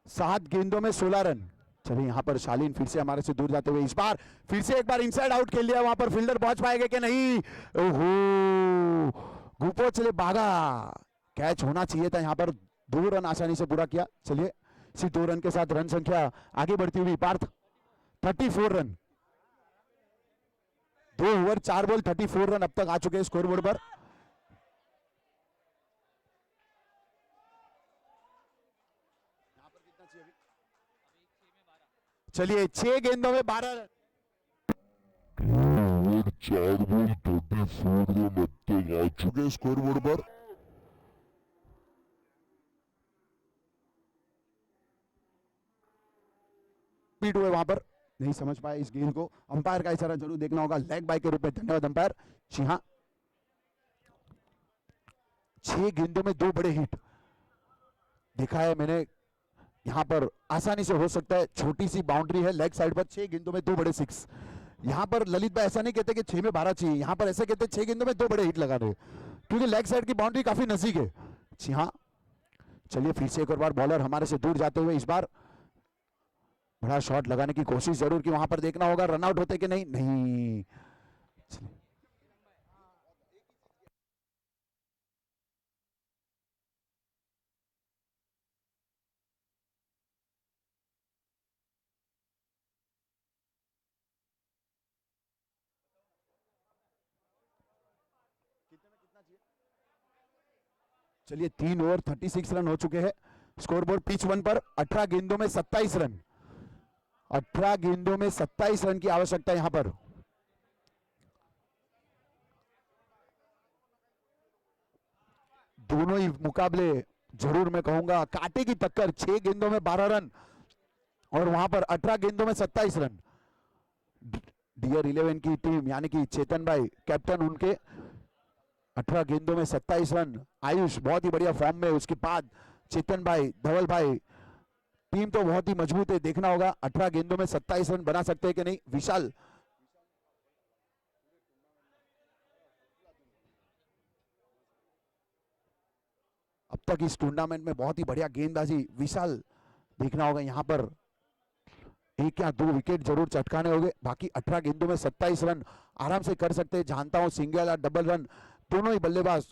7 गेंदों में 16 रन। चलिए यहां पर शालीन फिर से हमारे से दूर जाते हुए इस बार फिर से एक बार इनसाइड आउट खेल लिया, वहां पर फील्डर पहुंच पाएंगे कि नहीं। ओहो गुपो, चले भागा, कैच होना चाहिए था यहां पर, 2 रन आसानी से पूरा किया। चलिए इसी 2 रन के साथ रन संख्या आगे बढ़ती हुई Parth 34 run, 2 over 4 ball 34 run अब तक आ चुके हैं स्कोर बोर्ड पर। चलिए 6 गेंदों में 12 रन, 4 बॉल 34 रन अब तक आ चुके स्कोर बोर्ड पर। स्पीड हुए वहां पर, नहीं समझ पाए इस गेंद को, अंपायर का इशारा जरूर देखना होगा लेग बाय के रूप में, धन्यवाद अंपायर। जी हाँ 6 गेंदों में 2 बड़े हिट देखा है मैंने यहां पर, आसानी से हो सकता है, छोटी सी बाउंड्री है लेग साइड पर, 6 गेंदों में 2 बड़े 6। यहां पर ललित भाई ऐसा नहीं कहते कि 6 में 12 चाहिए, यहां पर ऐसे कहते 6 गेंदों में 2 बड़े हिट लगा रहे, क्योंकि लेग साइड की बाउंड्री काफी नजदीक है। जी हाँ चलिए फिर से एक और बार बॉलर हमारे से दूर जाते हुए इस बार बड़ा शॉट लगाने की कोशिश जरूर की, वहां पर देखना होगा रन आउट होते कि नहीं। नहीं चलिए 3 ओवर 36 रन हो चुके हैं स्कोर बोर्ड पिच 1 पर, 18 गेंदों में 27 रन, 18 गेंदों में 27 रन की आवश्यकता यहां पर। दोनों ही मुकाबले जरूर मैं कहूंगा कांटे की टक्कर, 6 गेंदों में 12 रन और वहां पर 18 गेंदों में 27 रन। डियर 11 की टीम यानी कि चेतन भाई कैप्टन, उनके 18 गेंदों में 27 रन, आयुष बहुत ही बढ़िया फॉर्म में, उसके बाद चेतन भाई, धवल भाई, टीम तो बहुत ही मजबूत है, देखना होगा 18 गेंदों में 27 रन बना सकते हैं कि नहीं। विशाल अब तक इस टूर्नामेंट में बहुत ही बढ़िया गेंदबाजी, विशाल देखना होगा यहां पर 1 या 2 विकेट जरूर चटकाने होंगे, बाकी 18 गेंदों में 27 रन आराम से कर सकते हैं। जानता हूं सिंगल या डबल रन दोनों ही बल्लेबाज,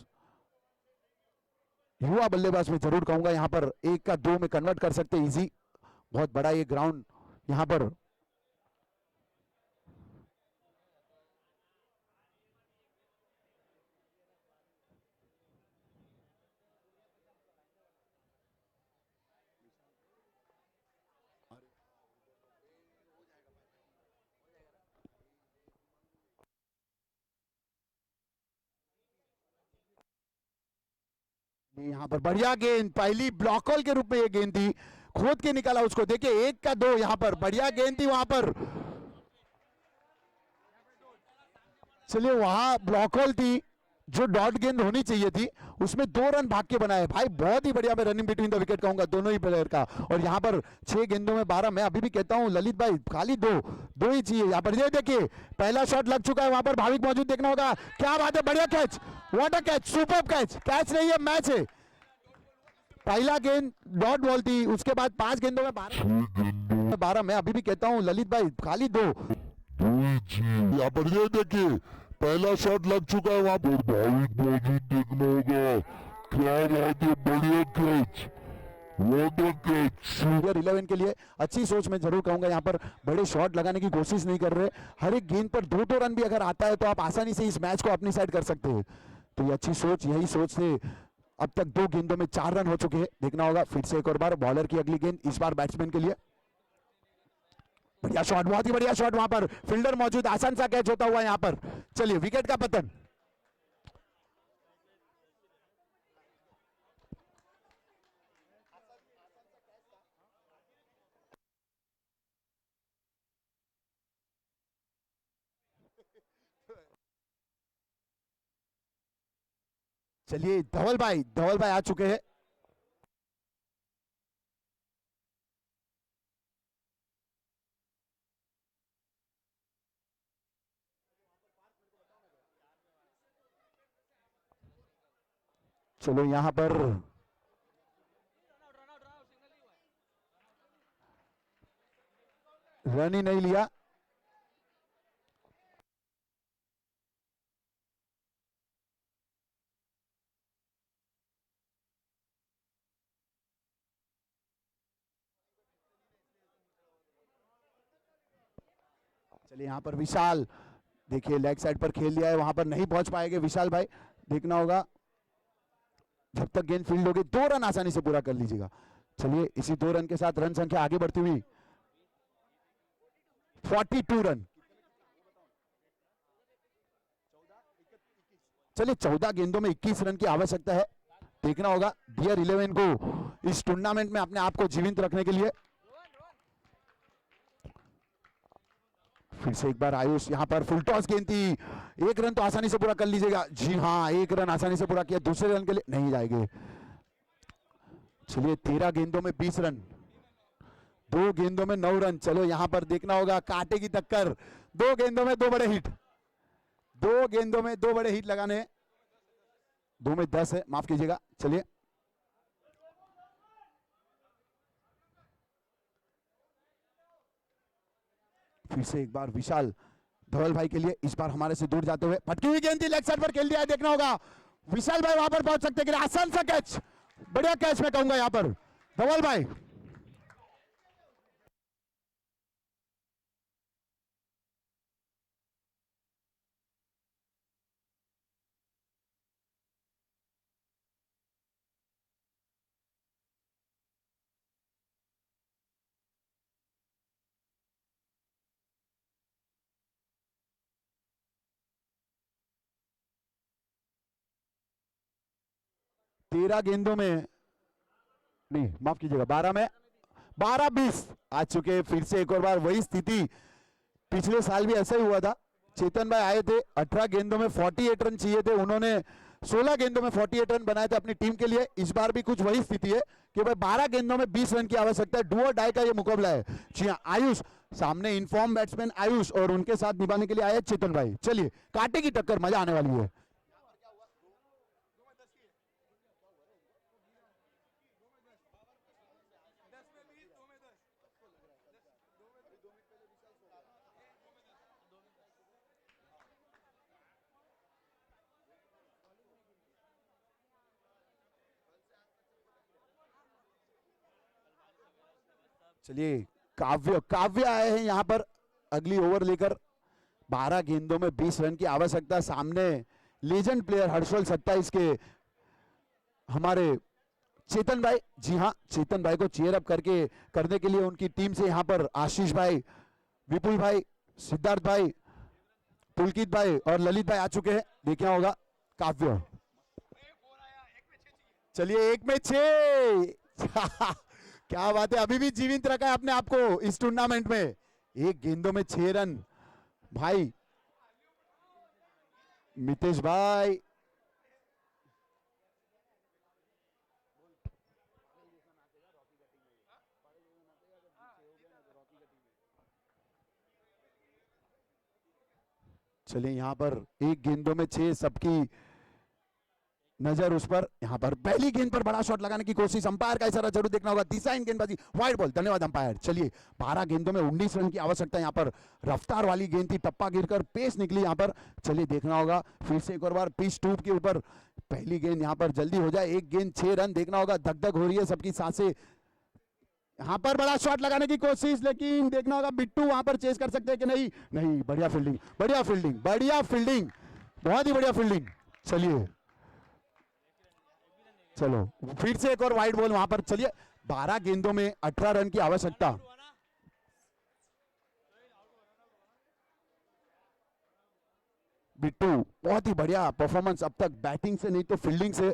युवा बल्लेबाज में जरूर कहूंगा यहां पर 1 का 2 में कन्वर्ट कर सकते हैं इजी, बहुत बड़ा ये ग्राउंड यहां पर। यहाँ पर बढ़िया गेंद, पहली ब्लॉक हॉल के रूप में ये गेंद थी, खोद के निकाला उसको, देखिए 1 का 2 यहाँ पर बढ़िया गेंद थी वहां पर। चलिए वहां ब्लॉक हॉल थी, जो डॉट गेंद होनी चाहिए थी उसमें 2 रन भाग के बनाए भाई, बहुत ही बढ़िया मैं रनिंग बिटवीन द विकेट कहूंगा दोनों ही प्लेयर का। और यहाँ पर 6 गेंदों में 12, मैं अभी भी कहता हूँ ललित भाई खाली दो ही चाहिए यहाँ पर। ये देखिए पहला शॉट लग चुका है, वहां पर भाविक मौजूद देखना होगा, क्या बात है, बढ़िया catch, what a catch, superb catch, catch नहीं है मैच है। पहला गेंद डॉट बॉल थी, उसके बाद 5 गेंदों में 12, मैं अभी भी कहता हूँ ललित भाई खाली दो यहाँ पर ये देखिए पहला शॉट लग चुका है, वहां पर भाविक मौजूद देखना होगा, क्या बात है, बढ़िया catch, what a catch. Player 11 के लिए अच्छी सोच मैं जरूर कहूंगा, यहाँ पर बड़े शॉट लगाने की कोशिश नहीं कर रहे, हर एक गेंद पर 2-2 रन भी अगर आता है तो आप आसानी से इस मैच को अपनी साइड कर सकते हैं। तो ये अच्छी सोच, यही सोच से अब तक 2 गेंदों में 4 रन हो चुके हैं। देखना होगा फिर से एक और बार बॉलर की अगली गेंद, इस बार बैट्समैन के लिए। बढ़िया शॉट, बहुत ही बढ़िया शॉट, वहां पर फील्डर मौजूद, आसान सा कैच होता हुआ यहाँ पर। चलिए विकेट का पतन। चलिए धवल भाई आ चुके हैं। चलो यहां पर रन ही नहीं लिया, चलिए यहां पर विशाल, देखिए लेग साइड पर खेल लिया है, वहां पर नहीं पहुंच पाएंगे विशाल भाई, देखना होगा जब तक गेंद फील्ड होगी 2 रन आसानी से पूरा कर लीजिएगा। चलिए इसी 2 रन के साथ रन संख्या आगे बढ़ती हुई 42 रन। चलिए 14 गेंदों में 21 रन की आवश्यकता है। देखना होगा डियर 11 को इस टूर्नामेंट में अपने आप को जीवित रखने के लिए। फिर से एक बार आयुष, यहां पर फुल टॉस गेंद थी, 1 रन तो आसानी से पूरा कर लीजिएगा। जी हाँ 1 रन आसानी से पूरा किया, दूसरे रन के लिए नहीं जाएंगे। चलिए 13 गेंदों में 20 रन, 2 गेंदों में 9 रन। चलो यहां पर देखना होगा कांटे की टक्कर, 2 गेंदों में 2 बड़े हिट, 2 गेंदों में 2 बड़े हिट लगाने, 2 में 10 है, माफ कीजिएगा। चलिए फिर से एक बार विशाल धवल भाई के लिए, इस बार हमारे से दूर जाते हुए, भटकी हुई गेंद थी, लेग साइड पर खेल दिया है, देखना होगा विशाल भाई वहां पर पहुंच सकते हैं, आसान सा कैच, बढ़िया कैच मैं कहूंगा यहां पर धवल भाई। तेरह गेंदों में नहीं, माफ कीजिएगा 12 में 12-20 आ चुके हैं। फिर से एक और बार वही स्थिति, पिछले साल भी ऐसा ही हुआ था। चेतन भाई आए थे, 18 गेंदों में 48 रन चाहिए थे, उन्होंने 16 गेंदों में 48 रन बनाए थे अपनी टीम के लिए। इस बार भी कुछ वही स्थिति है कि भाई 12 गेंदों में 20 रन की आवश्यकता है, डू और डाई का ये मुकाबला है। जी हाँ, आयुष सामने इनफॉर्म बैट्समैन आयुष और उनके साथ निभाने के लिए आए चेतन भाई। चलिए कांटे की टक्कर, मजा आने वाली है। चलिए काव्य आए हैं यहाँ पर अगली ओवर लेकर, 12 गेंदों में 20 रन की आवश्यकता। सामने लीजेंड प्लेयर हर्षल 27 के हमारे चेतन भाई। जी हाँ, चेतन भाई को चेयर अप करने के लिए उनकी टीम से यहाँ पर आशीष भाई, विपुल भाई, सिद्धार्थ भाई, पुलकित भाई और ललित भाई आ चुके हैं। देखना होगा काव्य, चलिए 1 में 6 क्या बात है, अभी भी जीवित रखा है अपने आप को इस टूर्नामेंट में। 1 गेंदों में 6 रन भाई। मितेश भाई चलिए यहाँ पर एक गेंदों में 6, सबकी नजर उस पर। यहाँ पर पहली गेंद पर बड़ा शॉट लगाने की कोशिश, अंपायर का इशारा जरूर देखना होगा। तीसरा इन गेंदबाजी वाइड बॉल, धन्यवाद अंपायर। चलिए 12 गेंदों में 19 रन की आवश्यकता। यहाँ पर रफ्तार वाली गेंद थी, टप्पा गिरकर पेस निकली यहाँ पर। चलिए देखना होगा फिर से एक और बार पिच ट्यूब के ऊपर पहली गेंद यहाँ पर जल्दी हो जाए। एक गेंद 6 रन, देखना होगा, धक धक हो रही है सबकी सांसें। यहाँ पर बड़ा शॉट लगाने की कोशिश, लेकिन देखना होगा बिट्टू वहां पर चेस कर सकते हैं कि नहीं। नहीं, बढ़िया फील्डिंग, बढ़िया फील्डिंग, बढ़िया फील्डिंग, बहुत ही बढ़िया फील्डिंग। चलिए चलो फिर से एक और वाइड बॉल वहां पर। चलिए 12 गेंदों में 18 रन की आवश्यकता। बिट्टू बहुत ही बढ़िया परफॉर्मेंस अब तक, बैटिंग से नहीं तो फील्डिंग से।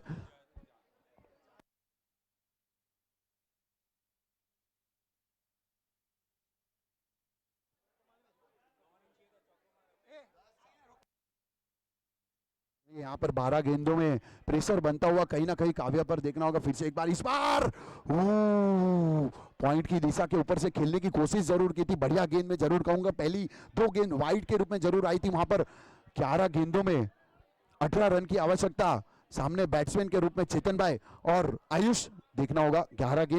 यहाँ पर 12 गेंदों में प्रेशर बनता हुआ कहीं ना कहीं काव्या पर देखना होगा। फिर से एक बार, इस बार पॉइंट की दिशा के ऊपर से खेलने की कोशिश जरूर की थी। बढ़िया गेंद में जरूर कहूंगा, पहली 2 गेंद वाइड के रूप में जरूर आई थी। वहां पर 11 गेंदों में 18 रन की आवश्यकता। सामने बैट्समैन के रूप में चेतन भाई और आयुष, देखना होगा 11 गेंद